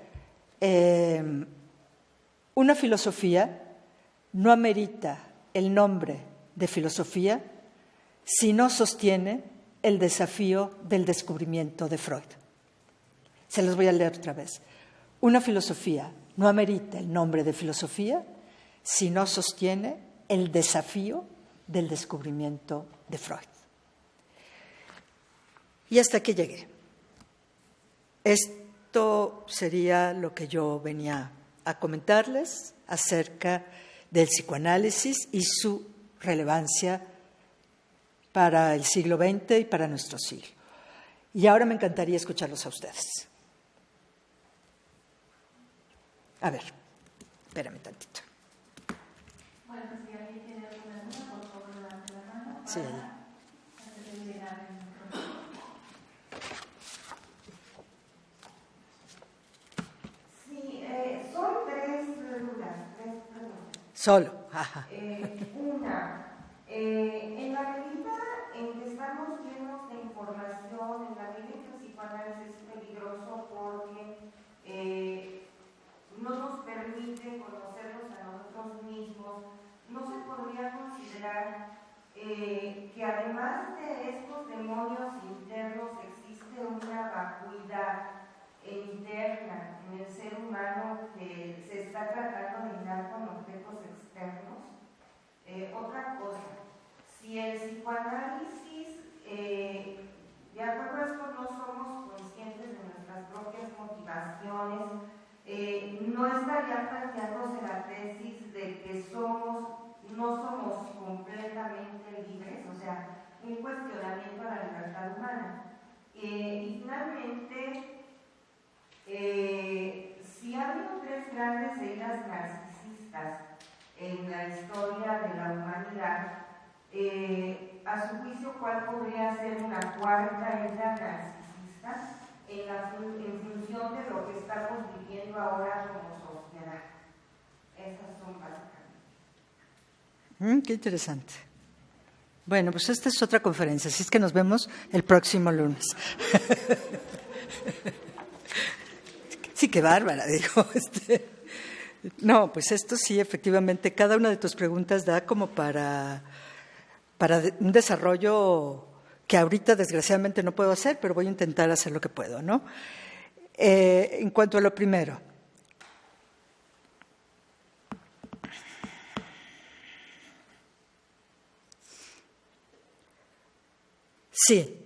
una filosofía no amerita el nombre de filosofía si no sostiene el desafío del descubrimiento de Freud. Se los voy a leer otra vez. Una filosofía no amerita el nombre de filosofía si no sostiene el desafío del descubrimiento de Freud. Y hasta aquí llegué. Esto sería lo que yo venía a comentarles acerca del psicoanálisis y su relevancia para el siglo XX y para nuestro siglo. Y ahora me encantaría escucharlos a ustedes. A ver, espérame tantito.
Bueno, pues si alguien tiene alguna duda, por favor, levante la mano.
Sí.
Antes de llegar el micrófono. Sí, son tres dudas, tres preguntas.
Solo. Ajá.
Una, en la medida en que estamos llenos de información, en la medida en que el psicoanálisis es peligroso porque no nos permite conocernos a nosotros mismos, ¿no se podría considerar que además de estos demonios internos existe una vacuidad interna en el ser humano que se está tratando de llenar con objetos externos? Otra cosa, si el psicoanálisis, de acuerdo a esto, no somos conscientes de nuestras propias motivaciones, no estaría planteándose la tesis de que no somos completamente libres, o sea, un cuestionamiento a la libertad humana. Y finalmente, si ha habido tres grandes heridas narcisistas en la historia de la humanidad, a su juicio, ¿cuál podría ser una cuarta herida narcisista en función de lo que estamos viviendo ahora como sociedad? Esas son básicamente.
Qué interesante. Bueno, pues esta es otra conferencia, así es que nos vemos el próximo lunes. Sí, qué bárbara, digo. No, pues esto sí, efectivamente, cada una de tus preguntas da como para un desarrollo que ahorita desgraciadamente no puedo hacer, pero voy a intentar hacer lo que puedo, ¿no? En cuanto a lo primero, sí,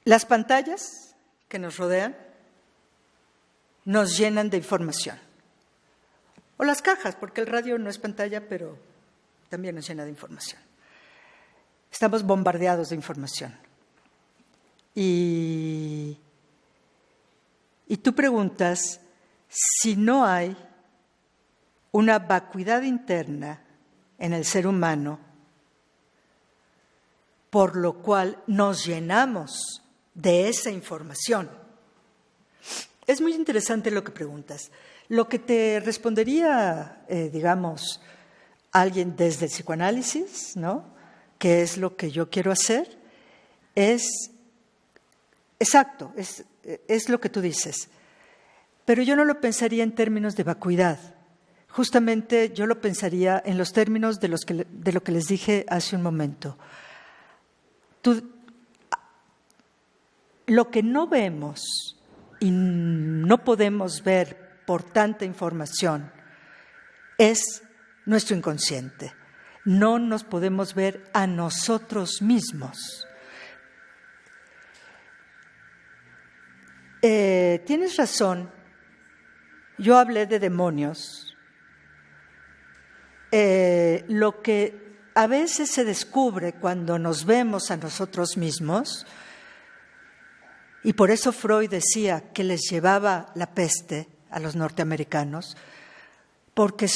las pantallas que nos rodean nos llenan de información. O las cajas, porque el radio no es pantalla, pero también nos llena de información. Estamos bombardeados de información. Y tú preguntas si no hay una vacuidad interna en el ser humano, por lo cual nos llenamos de esa información. Es muy interesante lo que preguntas. Lo que te respondería, digamos, alguien desde el psicoanálisis, ¿no?, que es lo que yo quiero hacer, es exacto, es lo que tú dices. Pero yo no lo pensaría en términos de vacuidad. justamente yo lo pensaría en los términos de lo que les dije hace un momento. Lo que no vemos y no podemos ver por tanta información es nuestro inconsciente. No nos podemos ver a nosotros mismos. Tienes razón, yo hablé de demonios. Lo que a veces se descubre cuando nos vemos a nosotros mismos, y por eso Freud decía que les llevaba la peste a los norteamericanos, porque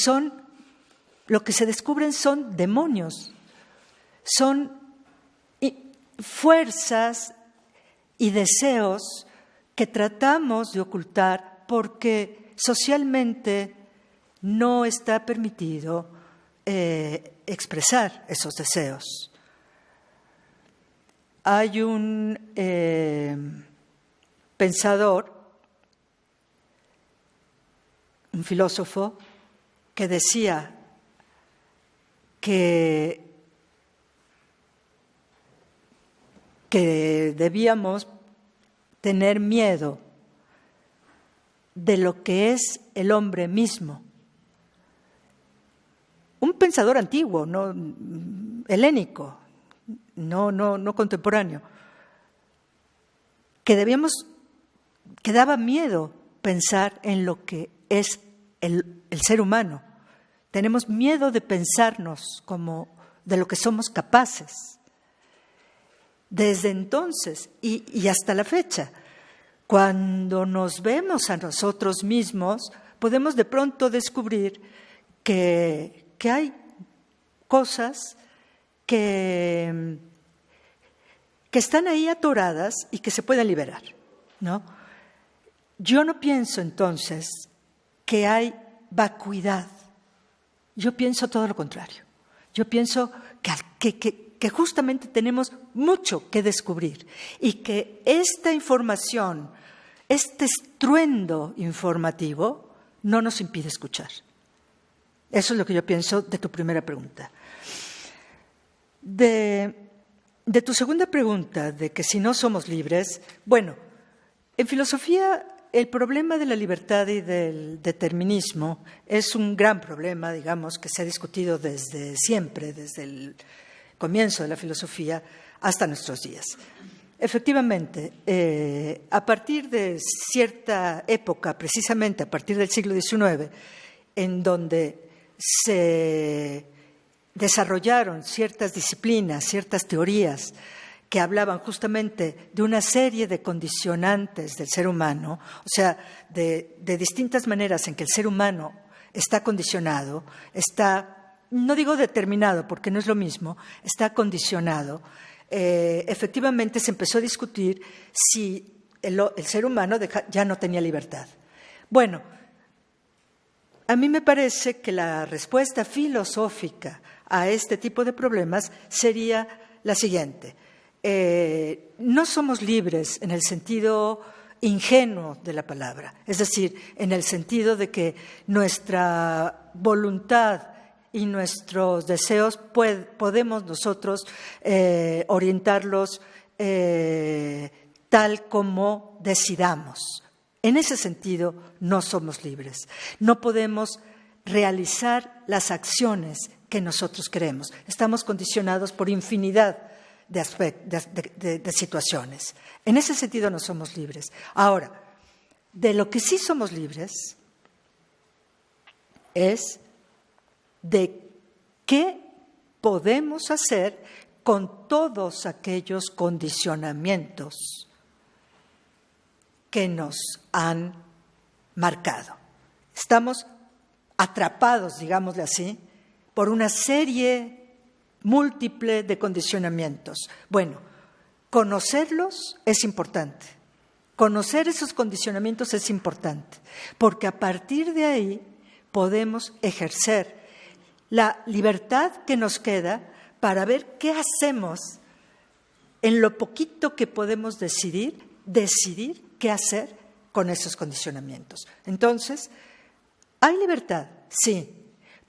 lo que se descubren son demonios, son fuerzas y deseos que tratamos de ocultar porque socialmente no está permitido expresar esos deseos. Hay un pensador, un filósofo, que decía que debíamos tener miedo de lo que es el hombre mismo. Un pensador antiguo, no helénico, no contemporáneo, que daba miedo pensar en lo que es el ser humano. Tenemos miedo de pensarnos como de lo que somos capaces. Desde entonces y hasta la fecha, cuando nos vemos a nosotros mismos, podemos de pronto descubrir que hay cosas que están ahí atoradas y que se pueden liberar, ¿no? Yo no pienso entonces que hay vacuidad. Yo pienso todo lo contrario. Yo pienso que justamente tenemos mucho que descubrir y que esta información, este estruendo informativo, no nos impide escuchar. Eso es lo que yo pienso de tu primera pregunta. De tu segunda pregunta, de que si no somos libres, bueno, en filosofía el problema de la libertad y del determinismo es un gran problema, digamos, que se ha discutido desde siempre, desde el comienzo de la filosofía hasta nuestros días. Efectivamente, a partir de cierta época, precisamente a partir del siglo XIX, en donde se desarrollaron ciertas disciplinas, ciertas teorías que hablaban justamente de una serie de condicionantes del ser humano, o sea, de distintas maneras en que el ser humano está condicionado, no digo determinado porque no es lo mismo, está condicionado. Efectivamente se empezó a discutir si el ser humano ya no tenía libertad. Bueno, a mí me parece que la respuesta filosófica a este tipo de problemas sería la siguiente. No somos libres en el sentido ingenuo de la palabra, es decir, en el sentido de que nuestra voluntad y nuestros deseos podemos nosotros orientarlos tal como decidamos. En ese sentido, no somos libres. No podemos realizar las acciones que nosotros queremos. Estamos condicionados por infinidad de situaciones. En ese sentido, no somos libres. Ahora, de lo que sí somos libres es de qué podemos hacer con todos aquellos condicionamientos que nos han marcado. Estamos atrapados, digámosle así, por una serie múltiple de condicionamientos. Bueno, conocerlos es importante. Conocer esos condicionamientos es importante, porque a partir de ahí podemos ejercer la libertad que nos queda para ver qué hacemos en lo poquito que podemos decidir qué hacer con esos condicionamientos. Entonces, ¿hay libertad? Sí.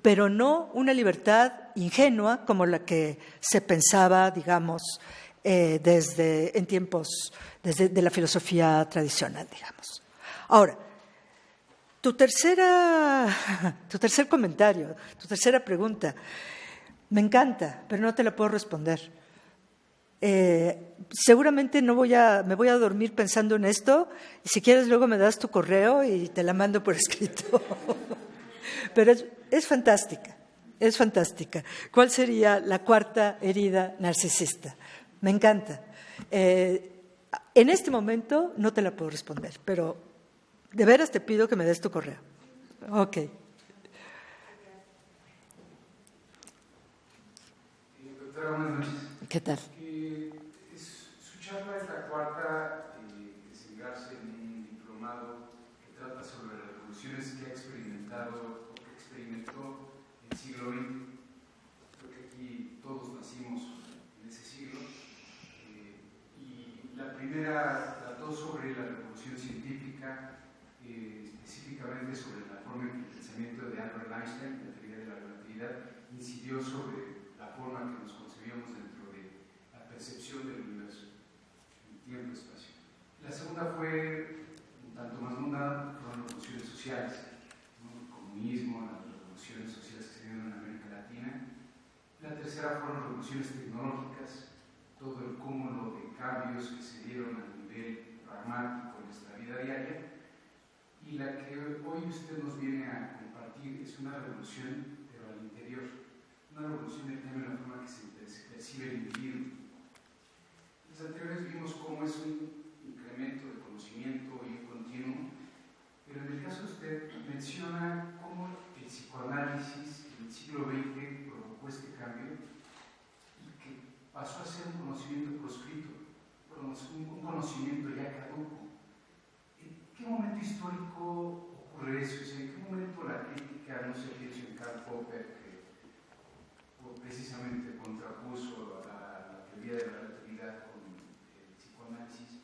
pero no una libertad ingenua como la que se pensaba, digamos, desde la filosofía tradicional, digamos. Ahora, tu tercer comentario, tu tercera pregunta, me encanta, pero no te la puedo responder. Seguramente me voy a dormir pensando en esto, y si quieres luego me das tu correo y te la mando por escrito. Pero es fantástica, es fantástica. ¿Cuál sería la cuarta herida narcisista? Me encanta. En este momento no te la puedo responder, pero de veras te pido que me des tu correo. Ok.
Doctora, buenas noches.
¿Qué tal?
Su charla es la cuarta que se engarza en un diplomado que trata sobre las revoluciones que ha experimentado o que experimentó el siglo XX. Creo que aquí todos nacimos en ese siglo. Y la primera trató sobre la revolución científica, específicamente sobre la forma en que el pensamiento de Albert Einstein, la teoría de la relatividad, incidió sobre la forma que nos concebíamos dentro de la percepción del universo, en tiempo y espacio. La segunda fue un tanto más mundana, fueron revoluciones sociales, ¿no? El comunismo, las revoluciones sociales que se dieron en América Latina. La tercera fueron revoluciones tecnológicas, todo el cúmulo de cambios que se dieron a nivel pragmático en nuestra vida diaria. Y la que hoy usted nos viene a compartir es una revolución, pero al interior. Una revolución del tema de la forma que se percibe el individuo. Los anteriores vimos cómo es un incremento de conocimiento y un continuo, pero en el caso de usted menciona cómo el psicoanálisis en el siglo XX provocó este cambio y que pasó a ser un conocimiento proscrito, un conocimiento ya caduco. ¿En qué momento histórico ocurre eso? ¿En qué momento la crítica, no sé qué hizo en Karl Popper, precisamente contrapuso a la teoría de la relatividad con el psicoanálisis,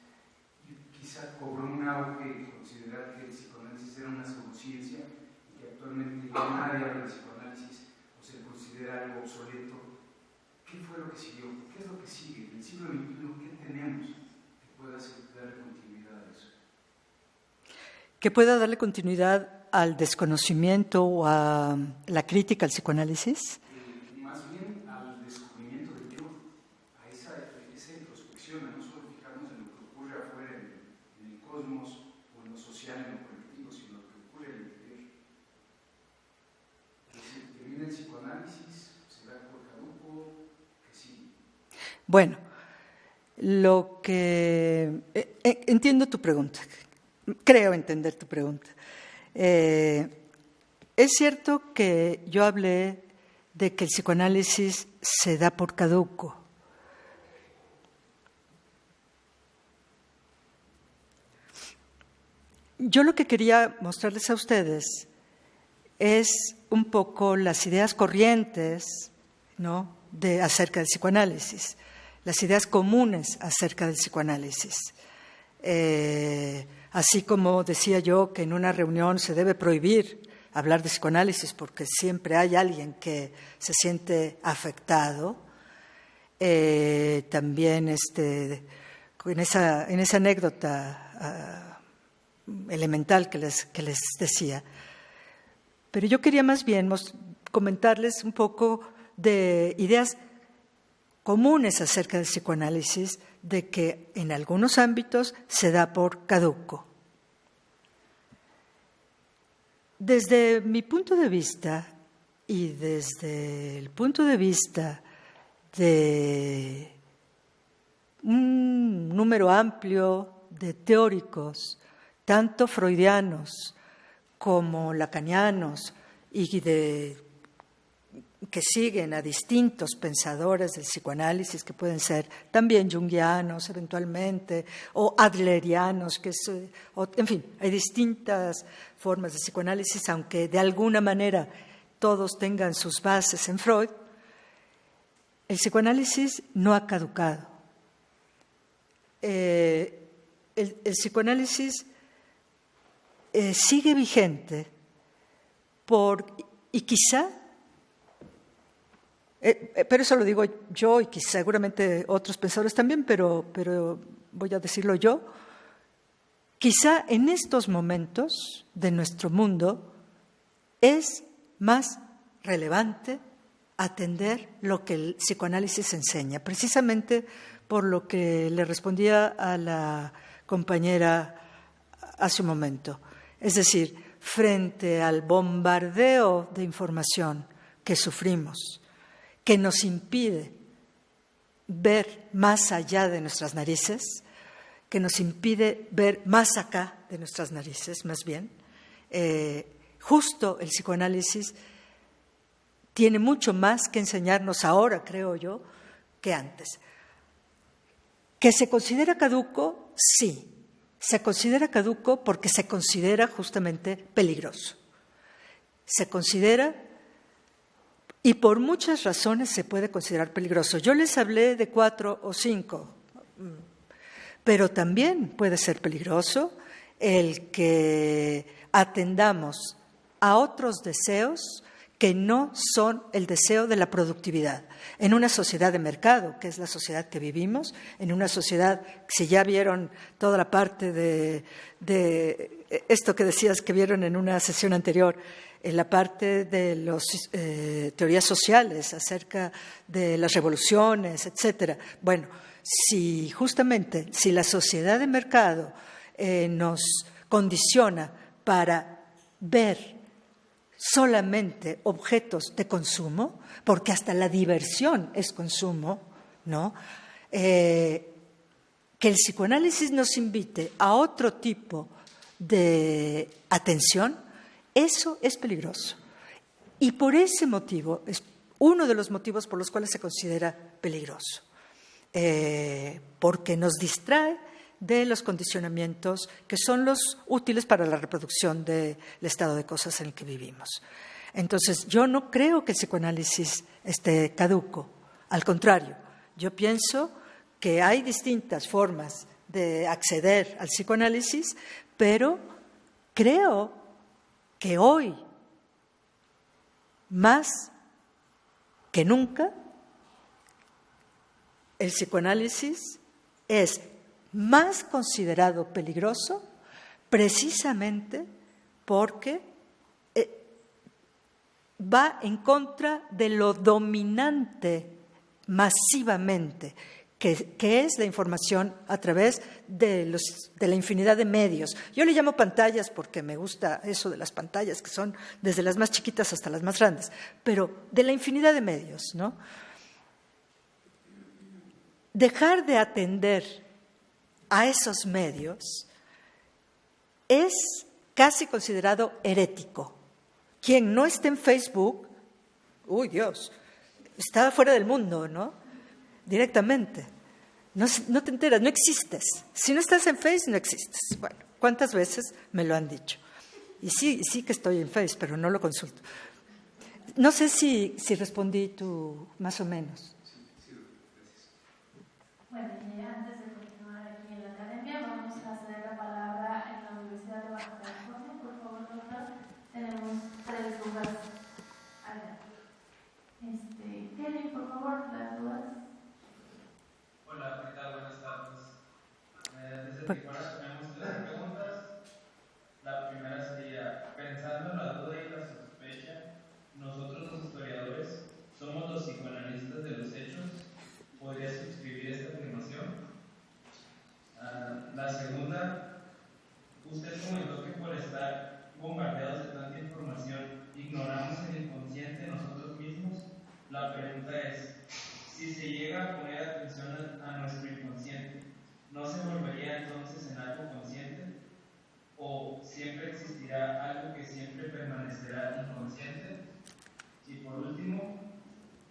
y quizá cobró un auge considerar que el psicoanálisis era una pseudociencia y que actualmente ya nadie habla de psicoanálisis o se considera algo obsoleto? ¿Qué fue lo que siguió? ¿Qué es lo que sigue? En el siglo XXI, ¿qué tenemos que pueda darle continuidad a eso?
Que pueda darle continuidad al desconocimiento o a la crítica al psicoanálisis.
Más bien al descubrimiento del yo, a esa introspección, a no solo fijarnos en lo que ocurre afuera, en el cosmos, o en lo social, en lo colectivo, sino lo que ocurre en el interior. Es decir, que viene el psicoanálisis, se da por caduco, que sí.
Bueno, lo que entiendo tu pregunta, creo entender tu pregunta. Es cierto que yo hablé de que el psicoanálisis se da por caduco. Yo lo que quería mostrarles a ustedes es un poco las ideas corrientes, ¿no?, acerca del psicoanálisis, las ideas comunes acerca del psicoanálisis. Así como decía yo que en una reunión se debe prohibir hablar de psicoanálisis porque siempre hay alguien que se siente afectado. También en esa anécdota elemental que les decía. Pero yo quería más bien comentarles un poco de ideas comunes acerca del psicoanálisis, de que en algunos ámbitos se da por caduco. Desde mi punto de vista y desde el punto de vista de un número amplio de teóricos, tanto freudianos como lacanianos, y que siguen a distintos pensadores del psicoanálisis, que pueden ser también junguianos eventualmente, o adlerianos, en fin, hay distintas formas de psicoanálisis, aunque de alguna manera todos tengan sus bases en Freud. El psicoanálisis no ha caducado. El psicoanálisis sigue vigente y quizá Pero eso lo digo yo y quizá seguramente otros pensadores también, pero voy a decirlo yo. Quizá en estos momentos de nuestro mundo es más relevante atender lo que el psicoanálisis enseña, precisamente por lo que le respondía a la compañera hace un momento. Es decir, frente al bombardeo de información que sufrimos, que nos impide ver más allá de nuestras narices, que nos impide ver más acá de nuestras narices, más bien, justo el psicoanálisis tiene mucho más que enseñarnos ahora, creo yo, que antes. ¿Que se considera caduco? Sí. Se considera caduco porque se considera justamente peligroso. Se considera, y por muchas razones se puede considerar peligroso. Yo les hablé de 4 o 5, pero también puede ser peligroso el que atendamos a otros deseos que no son el deseo de la productividad. En una sociedad de mercado, que es la sociedad que vivimos, en una sociedad, si ya vieron toda la parte de esto que decías que vieron en una sesión anterior, en la parte de las teorías sociales acerca de las revoluciones, etcétera. Bueno, si la sociedad de mercado nos condiciona para ver solamente objetos de consumo, porque hasta la diversión es consumo, ¿no? Que el psicoanálisis nos invite a otro tipo de atención, eso es peligroso. Y por ese motivo, es uno de los motivos por los cuales se considera peligroso, porque nos distrae de los condicionamientos que son los útiles para la reproducción del estado de cosas en el que vivimos. Entonces, yo no creo que el psicoanálisis esté caduco. Al contrario, yo pienso que hay distintas formas de acceder al psicoanálisis, pero creo que hoy, más que nunca, el psicoanálisis es más considerado peligroso precisamente porque va en contra de lo dominante masivamente, que es la información a través de la infinidad de medios. Yo le llamo pantallas porque me gusta eso de las pantallas, que son desde las más chiquitas hasta las más grandes, pero de la infinidad de medios, ¿no? Dejar de atender a esos medios es casi considerado herético. Quien no esté en Facebook, ¡uy, Dios!, está fuera del mundo, ¿no? Directamente. No te enteras, no existes. Si no estás en Facebook, no existes. Bueno, ¿cuántas veces me lo han dicho? Y sí que estoy en Facebook, pero no lo consulto. No sé si respondí tú más o menos.
Bueno, antes de continuar aquí en la academia, vamos a ceder la palabra en la Universidad de Baja California. Por favor, doctor, tenemos 3 lugares. Kevin, por favor, las dudas.
Hola, ¿qué tal? Buenas tardes. Desde Tijuana tenemos 3 preguntas. La primera sería, pensando en la duda y la sospecha, nosotros los historiadores somos los psicoanalistas de los hechos. ¿Podría suscribir esta afirmación? La segunda, usted comentó que por estar bombardeados de tanta información ignoramos el inconsciente de nosotros mismos. La pregunta es, si se llega a poner atención a nuestro inconsciente, ¿no se volvería entonces en algo consciente? ¿O siempre existirá algo que siempre permanecerá inconsciente? Y por último,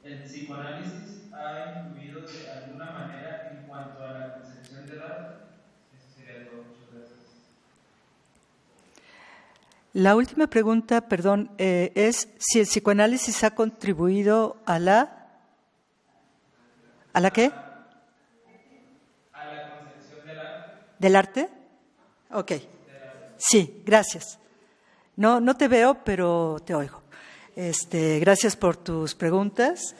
¿el psicoanálisis ha influido de alguna manera en cuanto a la concepción del arte? Eso sería todo. Muchas gracias.
La última pregunta, perdón, es si el psicoanálisis ha contribuido a la... ¿A la qué?
A la concepción del arte.
¿Del arte? Ok. Sí, gracias. No te veo, pero te oigo. Gracias por tus preguntas.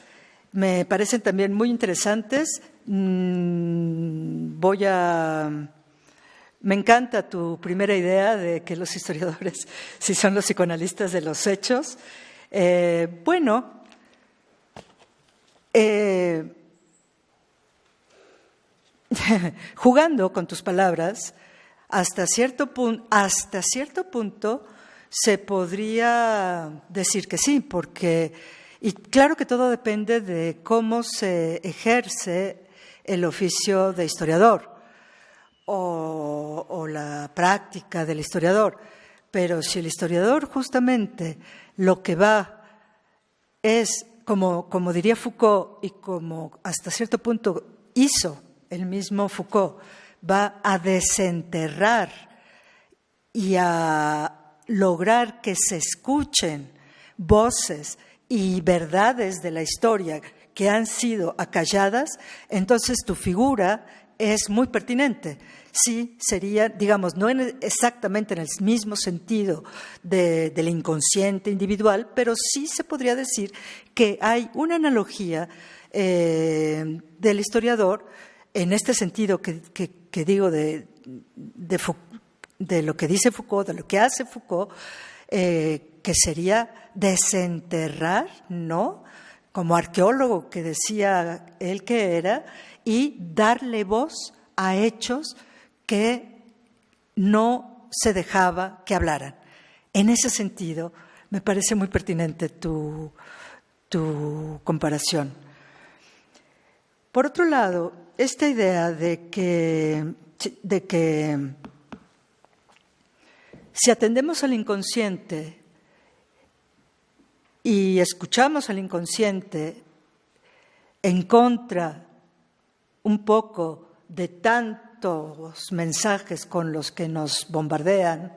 me parecen también muy interesantes. Me encanta tu primera idea de que los historiadores sí son los psicoanalistas de los hechos. Jugando con tus palabras, hasta cierto punto se podría decir que sí, y claro que todo depende de cómo se ejerce el oficio de historiador o la práctica del historiador. Pero si el historiador justamente lo que va es, como diría Foucault y como hasta cierto punto hizo el mismo Foucault, va a desenterrar y a lograr que se escuchen voces y verdades de la historia que han sido acalladas, entonces tu figura es muy pertinente. Sí, sería, digamos, no exactamente en el mismo sentido del inconsciente individual, pero sí se podría decir que hay una analogía del historiador en este sentido que digo de lo que dice Foucault, de lo que hace Foucault, que sería desenterrar, ¿no?, como arqueólogo que decía él que era, y darle voz a hechos que no se dejaba que hablaran. En ese sentido, me parece muy pertinente tu comparación. Por otro lado, esta idea de que si atendemos al inconsciente y escuchamos al inconsciente en contra un poco de tantos mensajes con los que nos bombardean,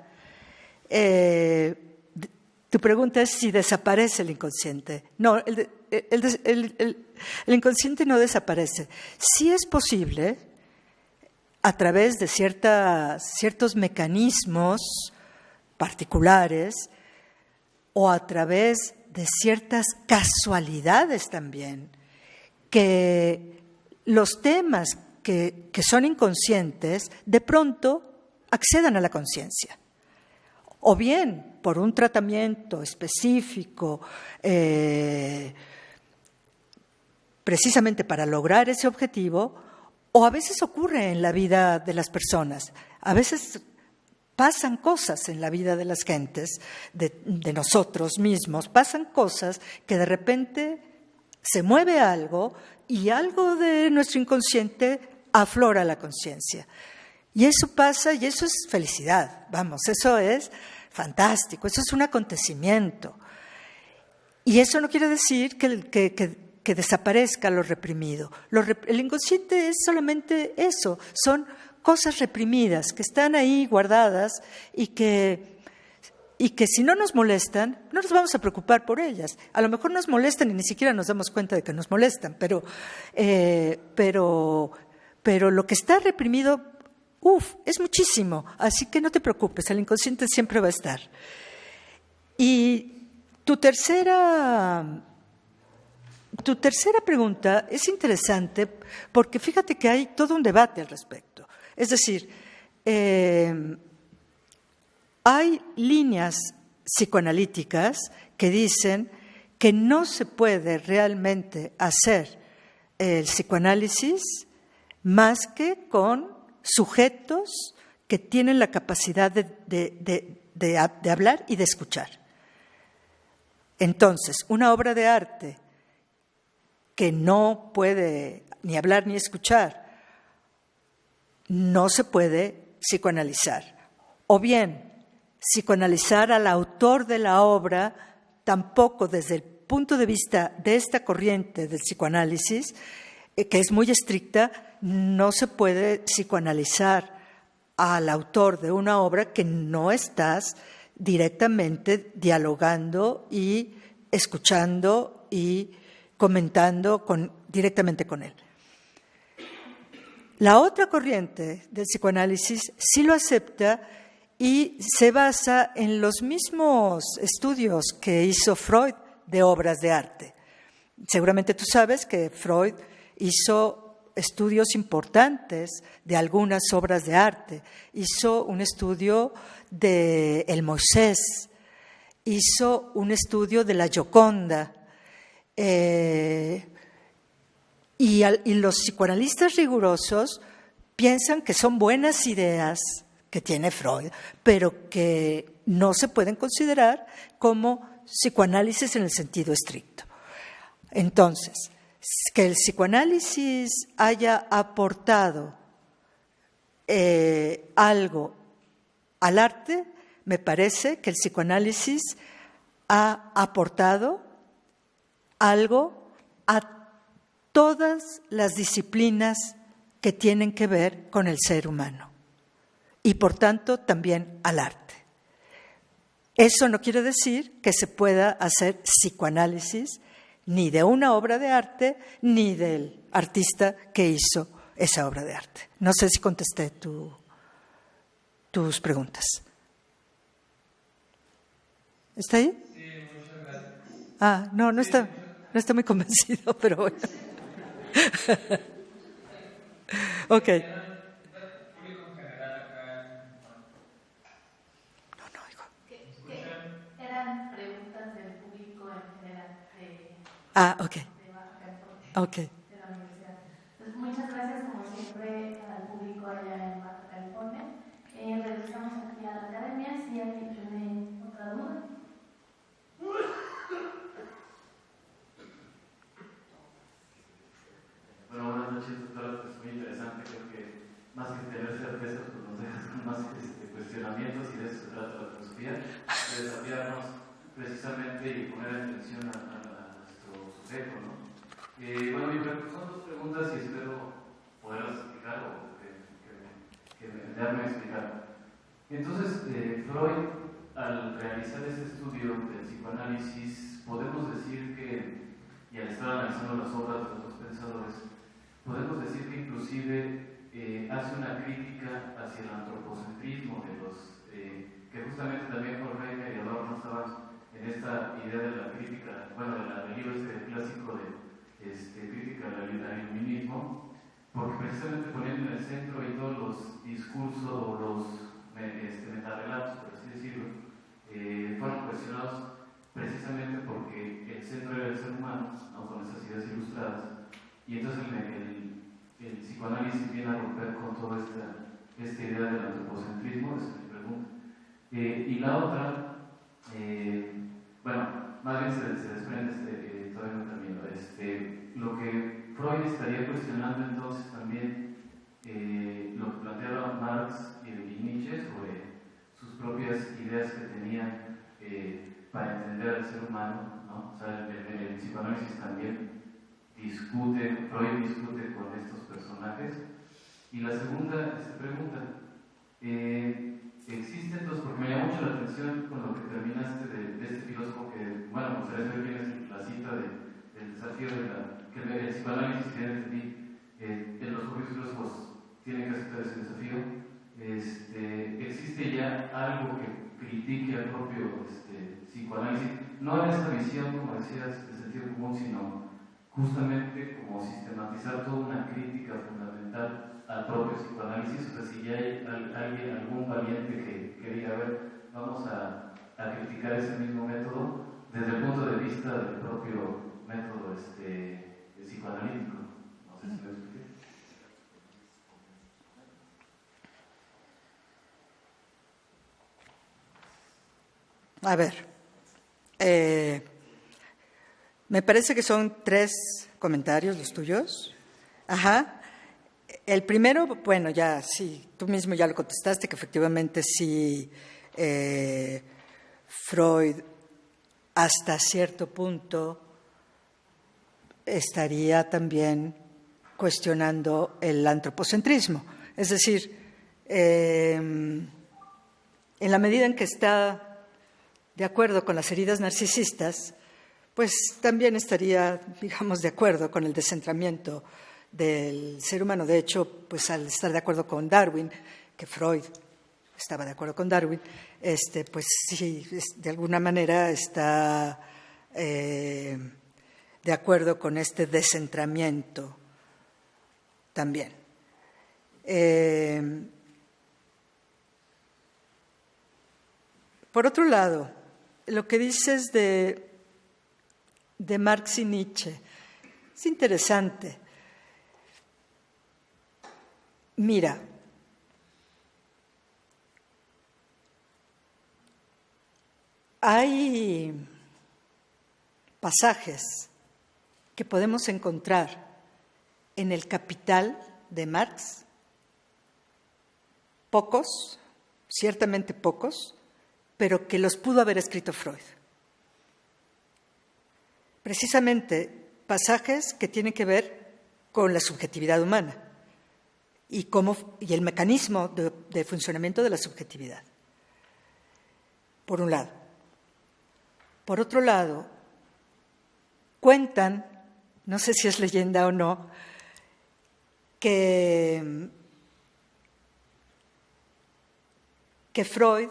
tu pregunta es si desaparece el inconsciente. No, el inconsciente no desaparece. Sí es posible, a través de ciertos mecanismos particulares o a través de ciertas casualidades también, que los temas que son inconscientes de pronto accedan a la conciencia. O bien por un tratamiento específico, precisamente para lograr ese objetivo, o a veces ocurre en la vida de las personas. A veces pasan cosas en la vida de las gentes, de nosotros mismos, pasan cosas que de repente se mueve algo y algo de nuestro inconsciente aflora la conciencia. Y eso pasa y eso es felicidad, vamos, eso es fantástico, eso es un acontecimiento. Y eso no quiere decir que desaparezca lo reprimido. El inconsciente es solamente eso, son cosas reprimidas que están ahí guardadas y que si no nos molestan, no nos vamos a preocupar por ellas. A lo mejor nos molestan y ni siquiera nos damos cuenta de que nos molestan, pero lo que está reprimido, es muchísimo. Así que no te preocupes, el inconsciente siempre va a estar. Y tu tercera pregunta es interesante porque fíjate que hay todo un debate al respecto. Es decir, hay líneas psicoanalíticas que dicen que no se puede realmente hacer el psicoanálisis más que con sujetos que tienen la capacidad de hablar y de escuchar. Entonces, una obra de arte que no puede ni hablar ni escuchar, no se puede psicoanalizar. O bien, psicoanalizar al autor de la obra, tampoco desde el punto de vista de esta corriente del psicoanálisis, que es muy estricta, no se puede psicoanalizar al autor de una obra que no estás directamente dialogando y escuchando y comentando directamente con él. La otra corriente del psicoanálisis sí lo acepta y se basa en los mismos estudios que hizo Freud de obras de arte. Seguramente tú sabes que Freud hizo estudios importantes de algunas obras de arte. Hizo un estudio de el Moisés, hizo un estudio de la Gioconda. Y los psicoanalistas rigurosos piensan que son buenas ideas que tiene Freud, pero que no se pueden considerar como psicoanálisis en el sentido estricto. Entonces, que el psicoanálisis haya aportado algo al arte, me parece que el psicoanálisis ha aportado algo a todas las disciplinas que tienen que ver con el ser humano y, por tanto, también al arte. Eso no quiere decir que se pueda hacer psicoanálisis ni de una obra de arte ni del artista que hizo esa obra de arte. No sé si contesté tus preguntas. ¿Está ahí?
Sí, muchas gracias.
No está muy convencido, pero bueno. Ok.
Público en general acá.
No oigo.
Eran preguntas del público en general
Ok.
de Baja California,
Ok.
de la universidad. Entonces, muchas gracias como siempre al público allá en Baja California. Regresamos aquí a la academia si alguien tiene otra duda.
Bueno, buenas noches, doctora. Pues muy interesante. Creo que más que tener certezas, pues nos dejas con más cuestionamientos, y de eso se trata la filosofía, de desafiarnos precisamente y poner atención a nuestro sujeto, ¿no? Son dos preguntas y espero poderlas explicar o que me darme a explicar. Entonces, Freud, al realizar este estudio del psicoanálisis, podemos decir que, y al estar analizando las obras de los dos pensadores, podemos decir que inclusive hace una crítica hacia el antropocentrismo de los que justamente también Jorge y Adorno estaban en esta idea de la crítica, del libro clásico de crítica al iluminismo, porque precisamente poniendo en el centro y todos los discursos o los metarrelatos, por así decirlo, fueron cuestionados precisamente porque el centro era el ser humano, ¿no? Con esas ideas ilustradas. Y entonces el psicoanálisis viene a romper con toda esta idea del antropocentrismo, esa es mi pregunta. Y la otra, más bien se desprende, todavía no termino, lo que Freud estaría cuestionando entonces también, lo que planteaba Marx y Nietzsche sobre sus propias ideas que tenían para entender al ser humano, ¿no? O sea, el psicoanálisis también Freud discute con estos personajes. Y la segunda pregunta, existe entonces, porque me llamó mucho la atención con lo que terminaste de este filósofo que, me gustaría saber quién es la cita del desafío que el psicoanálisis tiene de ti, en los propios filósofos tienen que aceptar ese desafío. ¿Existe ya algo que critique al propio psicoanálisis? No en esta visión, como decías, de sentido común, sino justamente como sistematizar toda una crítica fundamental al propio psicoanálisis. O sea, si ya hay algún valiente que diga, a ver, vamos a criticar ese mismo método desde el punto de vista del propio método psicoanalítico. No sé si me expliqué.
A ver, me parece que son 3 comentarios los tuyos. Ajá. El primero, ya sí, tú mismo ya lo contestaste, que efectivamente sí, Freud hasta cierto punto estaría también cuestionando el antropocentrismo. Es decir, en la medida en que está de acuerdo con las heridas narcisistas, pues también estaría, digamos, de acuerdo con el descentramiento del ser humano. De hecho, pues al estar de acuerdo con Darwin, que Freud estaba de acuerdo con Darwin, pues sí, de alguna manera está de acuerdo con este descentramiento también. Por otro lado, lo que dices de Marx y Nietzsche es interesante. Mira, hay pasajes que podemos encontrar en el Capital de Marx, pocos, ciertamente pocos, pero que los pudo haber escrito Freud. Precisamente pasajes que tienen que ver con la subjetividad humana y el mecanismo de funcionamiento de la subjetividad, por un lado. Por otro lado, cuentan, no sé si es leyenda o no, que Freud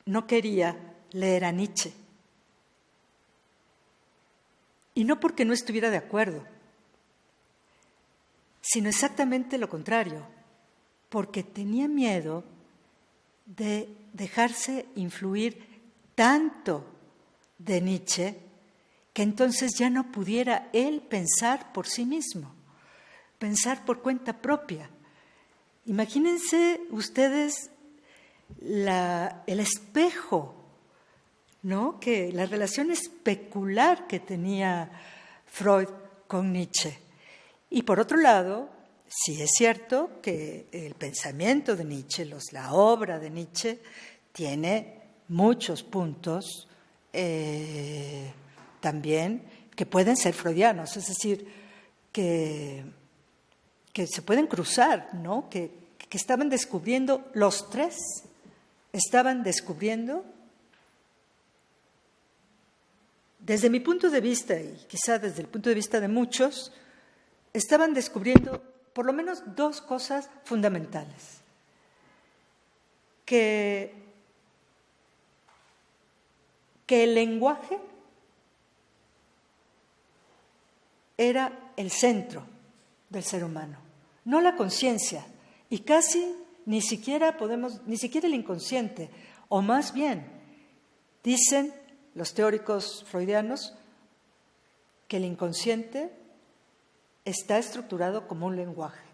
no quería leer a Nietzsche. Y no porque no estuviera de acuerdo, sino exactamente lo contrario, porque tenía miedo de dejarse influir tanto de Nietzsche que entonces ya no pudiera él pensar por sí mismo, pensar por cuenta propia. Imagínense ustedes el espejo, ¿no? Que la relación especular que tenía Freud con Nietzsche. Y por otro lado, sí es cierto que el pensamiento de Nietzsche, la obra de Nietzsche, tiene muchos puntos también que pueden ser freudianos, es decir, que se pueden cruzar, ¿no? Que estaban descubriendo, los tres estaban descubriendo, desde mi punto de vista y quizá desde el punto de vista de muchos, estaban descubriendo por lo menos dos cosas fundamentales. Que el lenguaje era el centro del ser humano, no la conciencia, y casi ni siquiera el inconsciente, o más bien, dicen los teóricos freudianos que el inconsciente está estructurado como un lenguaje.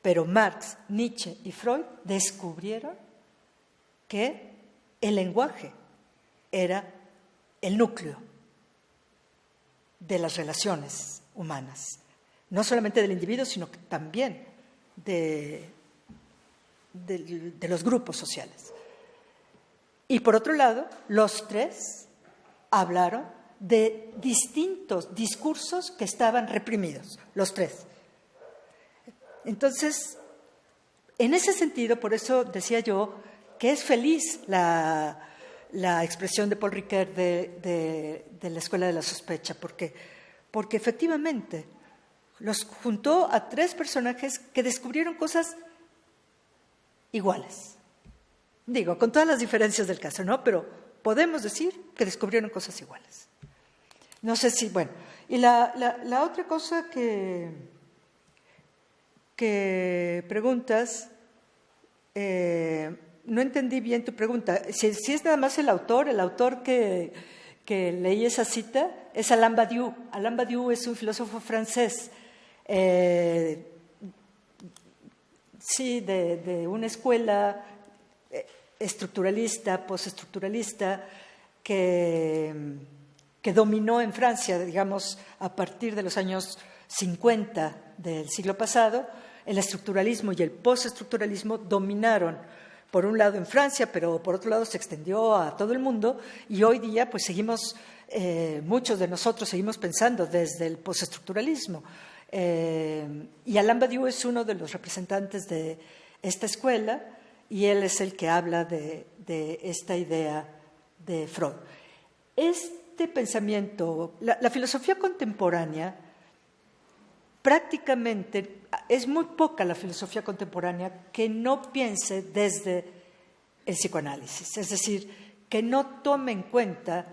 Pero Marx, Nietzsche y Freud descubrieron que el lenguaje era el núcleo de las relaciones humanas, no solamente del individuo, sino que también de los grupos sociales. Y por otro lado, los tres hablaron de distintos discursos que estaban reprimidos, los tres. Entonces, en ese sentido, por eso decía yo que es feliz la expresión de Paul Ricoeur de la Escuela de la Sospecha, porque efectivamente los juntó a tres personajes que descubrieron cosas iguales. Digo, con todas las diferencias del caso, ¿no? Pero podemos decir que descubrieron cosas iguales. No sé si, bueno. Y la otra cosa que preguntas, no entendí bien tu pregunta. Si es nada más el autor que leí esa cita es Alain Badiou. Alain Badiou es un filósofo francés, sí, de una escuela estructuralista, postestructuralista, que dominó en Francia, digamos, a partir de los años 50 del siglo pasado. El estructuralismo y el postestructuralismo dominaron, por un lado en Francia, pero por otro lado se extendió a todo el mundo, y hoy día pues seguimos, muchos de nosotros seguimos pensando desde el postestructuralismo. Y Alain Badiou es uno de los representantes de esta escuela, y él es el que habla de esta idea de Freud. Este pensamiento, la filosofía contemporánea, prácticamente es muy poca la filosofía contemporánea que no piense desde el psicoanálisis, es decir, que no tome en cuenta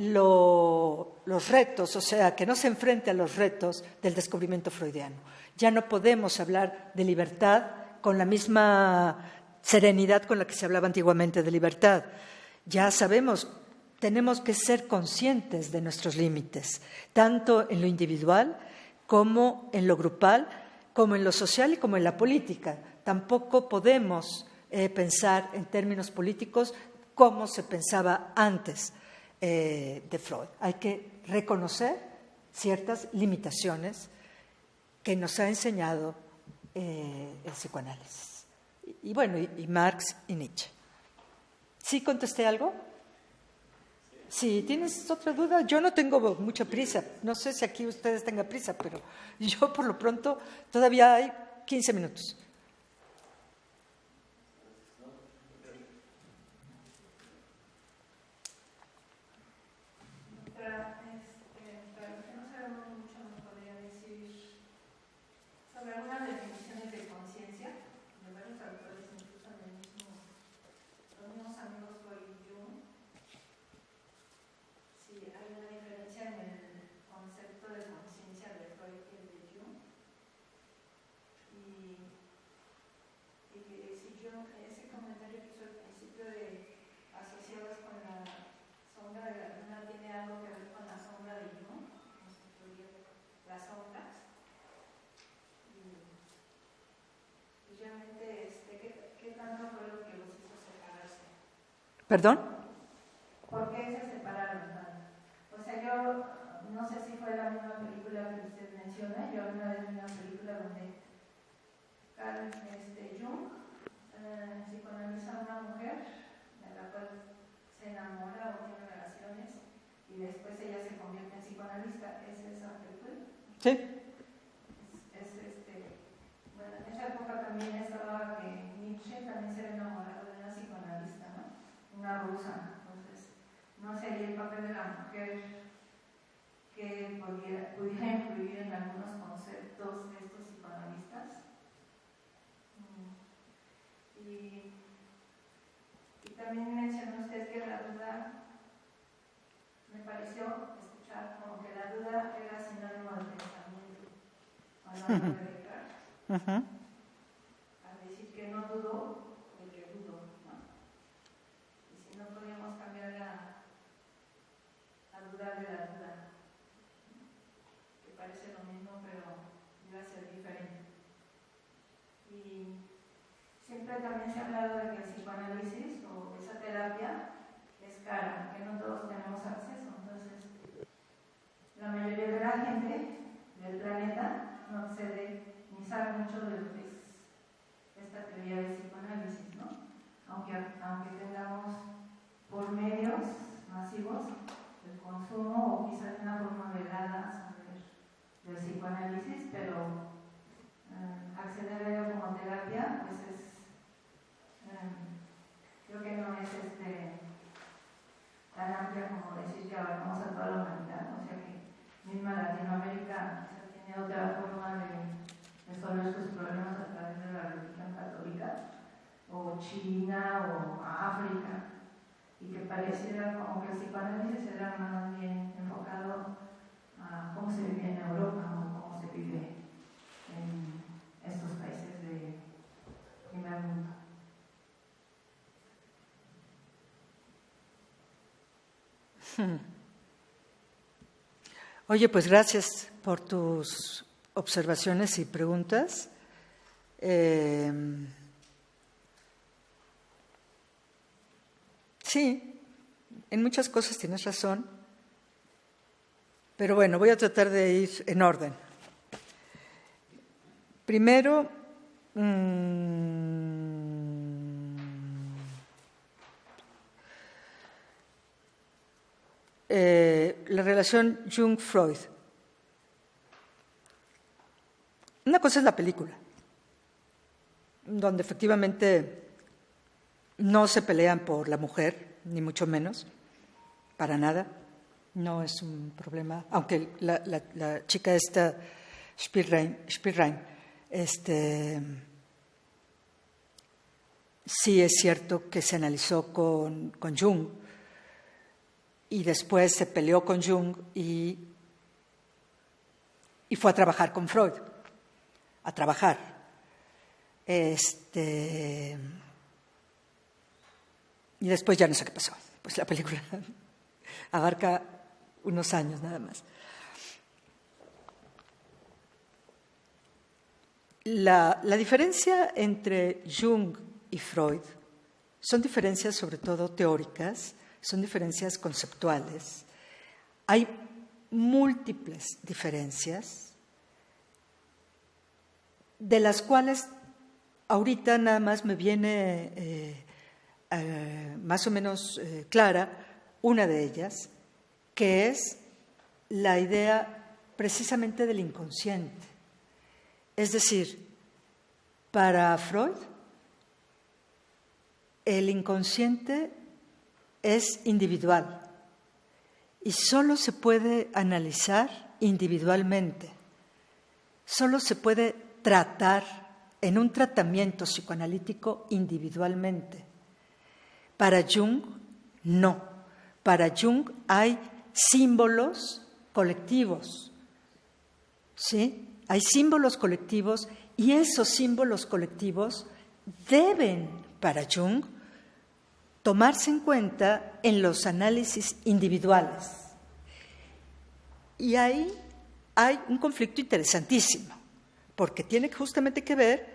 los retos, o sea, que no se enfrente a los retos del descubrimiento freudiano. Ya no podemos hablar de libertad con la misma serenidad con la que se hablaba antiguamente de libertad. Ya sabemos, tenemos que ser conscientes de nuestros límites, tanto en lo individual como en lo grupal, como en lo social y como en la política. Tampoco podemos pensar en términos políticos como se pensaba antes de Freud. Hay que reconocer ciertas limitaciones que nos ha enseñado el psicoanálisis. Y bueno, y Marx y Nietzsche. ¿Sí contesté algo? Si tienes otra duda, yo no tengo mucha prisa. No sé si aquí ustedes tengan prisa, pero yo por lo pronto todavía hay 15 minutos.
Algunas definiciones de conciencia de varios autores, incluso en los mismos amigos Freud y Jung. Sí, hay una diferencia en el concepto de conciencia de Freud y el de Jung. Y que si Jung, ese comentario que hizo al principio de asociados con la sombra de la luna, tiene algo que ver con la sombra de Jung, como se incluye las sombras. ¿Qué tanto fue lo que los hizo separarse?
¿Perdón?
¿Por qué se separaron? O sea, yo no sé si fue la misma película que usted menciona. Yo alguna vez vi una película donde Carl Jung psicoanaliza a una mujer de la cual se enamora o tiene relaciones y después ella se convierte en psicoanalista. ¿Es esa película?
Sí.
Bueno, en esa época también estaba que Nietzsche también se había enamorado de una psicoanalista, ¿no? Una rusa. Entonces, no sería el papel de la mujer que pudiera influir en algunos conceptos de estos psicoanalistas. Y también mencionó usted que la duda, me pareció escuchar como que la duda era sinónimo de pensamiento. Hablando de Descartes. Al decir que no dudo, el que dudo, ¿no? Y si no podíamos cambiar a dudar de la duda, que parece lo mismo, pero iba a ser diferente. Y siempre también se ha hablado de que el psicoanálisis o esa terapia es cara, que no todos tenemos acceso. Entonces, la mayoría de la gente del planeta no accede ni sabe mucho de lo que es esta teoría del psicoanálisis, ¿no? Aunque tengamos por medios masivos el consumo o quizás de una forma velada del psicoanálisis, pero acceder a ello como terapia, pues creo que no es tan amplia como decir que abarcamos a toda la humanidad. O sea que misma Latinoamérica tiene otra forma de resolver sus problemas a través de la religión católica, o China o África, y que pareciera como que el psicoanálisis era más bien enfocado a cómo se vive en Europa o cómo se vive en estos países de primer mundo.
Oye, pues gracias por tus observaciones y preguntas. Sí, en muchas cosas tienes razón, pero bueno, voy a tratar de ir en orden. Primero, la relación Jung-Freud. Una cosa es la película, donde efectivamente no se pelean por la mujer, ni mucho menos, para nada. No es un problema, aunque la chica esta, Spielrein, sí es cierto que se analizó con Jung. y después se peleó con Jung y fue a trabajar con Freud, a trabajar. Y después ya no sé qué pasó. Pues la película abarca unos años nada más. La diferencia entre Jung y Freud son diferencias sobre todo teóricas, son diferencias conceptuales. Hay múltiples diferencias, de las cuales ahorita nada más me viene más o menos clara una de ellas, que es la idea precisamente del inconsciente. Es decir, para Freud, el inconsciente es individual y solo se puede analizar individualmente, solo se puede tratar en un tratamiento psicoanalítico individualmente. Para Jung, no. Para Jung hay símbolos colectivos, ¿sí? Hay símbolos colectivos y esos símbolos colectivos deben, para Jung, tomarse en cuenta en los análisis individuales. Y ahí hay un conflicto interesantísimo, porque tiene justamente que ver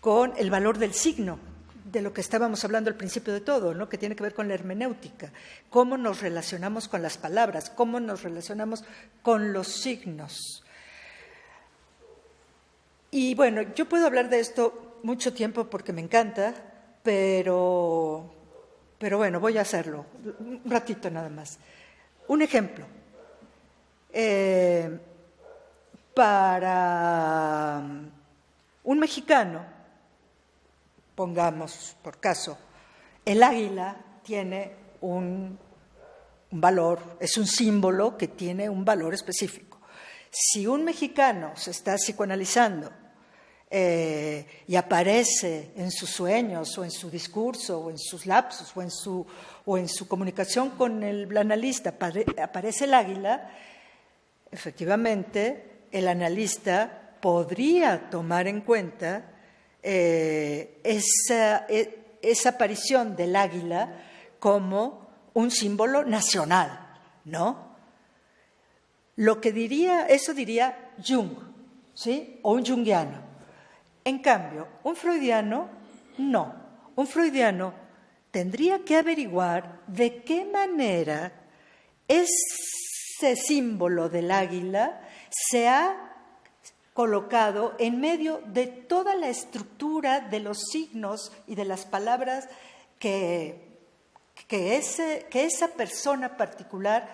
con el valor del signo, de lo que estábamos hablando al principio de todo, ¿no? Que tiene que ver con la hermenéutica, cómo nos relacionamos con las palabras, cómo nos relacionamos con los signos. Y bueno, yo puedo hablar de esto mucho tiempo porque me encanta, pero bueno, voy a hacerlo un ratito nada más. Un ejemplo. Para un mexicano, pongamos por caso, el águila tiene un valor, es un símbolo que tiene un valor específico. Si un mexicano se está psicoanalizando y aparece en sus sueños o en su discurso o en sus lapsus o en su comunicación con el analista, aparece el águila, efectivamente el analista podría tomar en cuenta esa aparición del águila como un símbolo nacional, ¿no? Eso diría Jung, ¿sí? O un junguiano. En cambio, un freudiano, no. Un freudiano tendría que averiguar de qué manera ese símbolo del águila se ha colocado en medio de toda la estructura de los signos y de las palabras que esa persona particular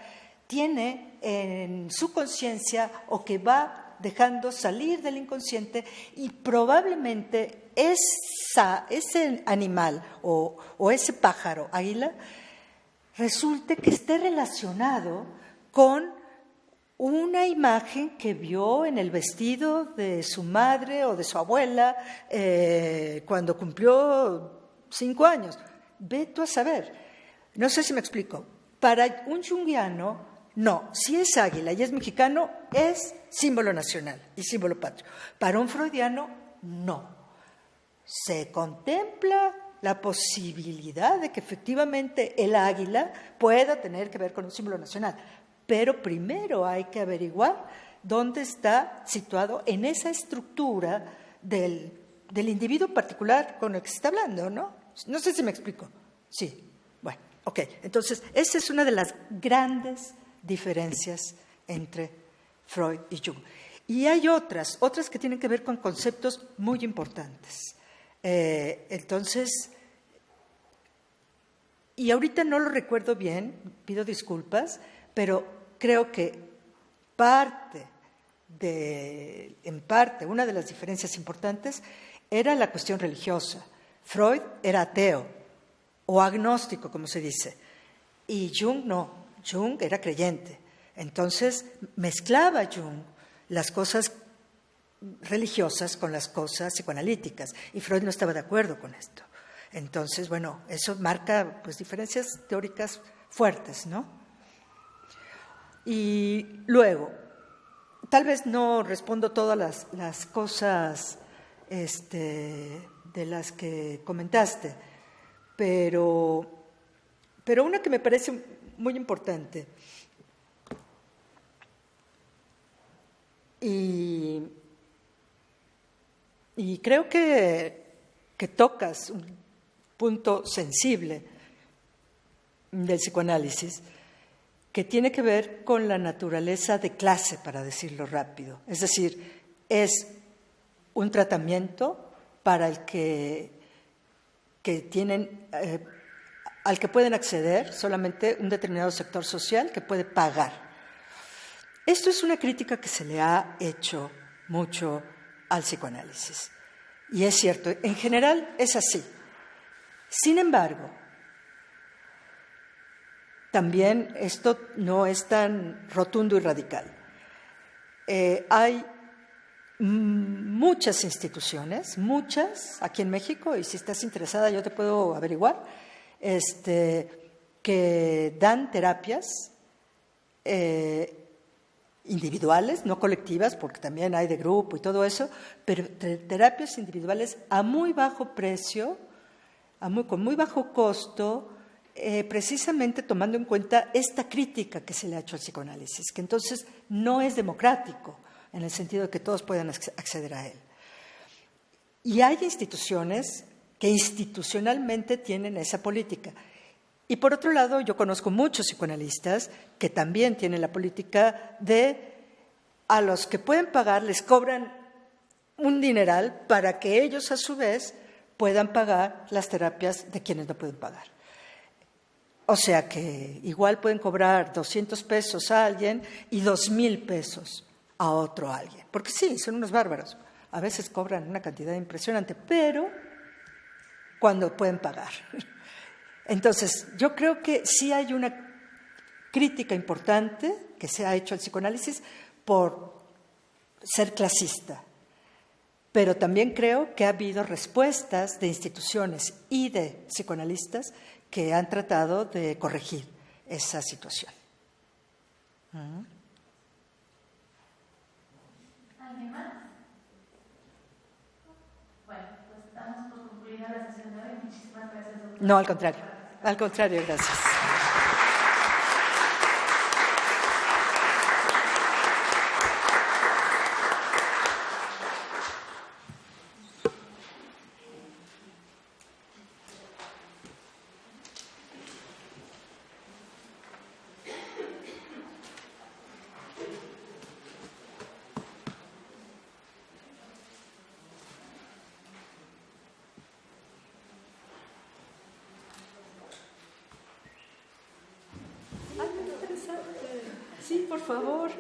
tiene en su conciencia o que va dejando salir del inconsciente, y probablemente ese animal o ese pájaro, águila, resulte que esté relacionado con una imagen que vio en el vestido de su madre o de su abuela cuando cumplió 5 años. Ve tú a saber. No sé si me explico. Para un junguiano, no. Si es águila y es mexicano, es símbolo nacional y símbolo patrio. Para un freudiano, no. Se contempla la posibilidad de que efectivamente el águila pueda tener que ver con un símbolo nacional. Pero primero hay que averiguar dónde está situado en esa estructura del individuo particular con el que se está hablando, ¿no? No sé si me explico. Sí, bueno, ok. Entonces, esa es una de las grandes diferencias entre Freud y Jung. Y hay otras que tienen que ver con conceptos muy importantes. Entonces, y ahorita no lo recuerdo bien, pido disculpas, pero creo que en parte, una de las diferencias importantes era la cuestión religiosa. Freud era ateo o agnóstico, como se dice, y Jung no. Jung era creyente. Entonces mezclaba Jung las cosas religiosas con las cosas psicoanalíticas, y Freud no estaba de acuerdo con esto. Entonces, bueno, eso marca pues diferencias teóricas fuertes, ¿no? Y luego, tal vez no respondo todas las cosas de las que comentaste, pero una que me parece muy importante y creo que tocas un punto sensible del psicoanálisis, que tiene que ver con la naturaleza de clase, para decirlo rápido. Es decir, es un tratamiento para el que tienen, al que pueden acceder solamente un determinado sector social que puede pagar. Esto es una crítica que se le ha hecho mucho al psicoanálisis. Y es cierto, en general es así. Sin embargo, también esto no es tan rotundo y radical. Hay muchas instituciones, aquí en México, y si estás interesada yo te puedo averiguar, que dan terapias individuales, no colectivas, porque también hay de grupo y todo eso, pero terapias individuales a muy bajo precio, con muy bajo costo, precisamente tomando en cuenta esta crítica que se le ha hecho al psicoanálisis, que entonces no es democrático, en el sentido de que todos puedan acceder a él. Y hay instituciones que institucionalmente tienen esa política. Y por otro lado, yo conozco muchos psicoanalistas que también tienen la política de a los que pueden pagar les cobran un dineral para que ellos a su vez puedan pagar las terapias de quienes no pueden pagar. O sea que igual pueden cobrar 200 pesos a alguien y 2,000 pesos a otro alguien. Porque sí, son unos bárbaros. A veces cobran una cantidad impresionante, pero cuando pueden pagar. Entonces, yo creo que sí hay una crítica importante que se ha hecho al psicoanálisis por ser clasista, pero también creo que ha habido respuestas de instituciones y de psicoanalistas que han tratado de corregir esa situación.
¿Alguien más? Bueno, pues damos por concluida la sesión de hoy. Muchísimas gracias, doctora.
No, al contrario, gracias. Sí, por favor.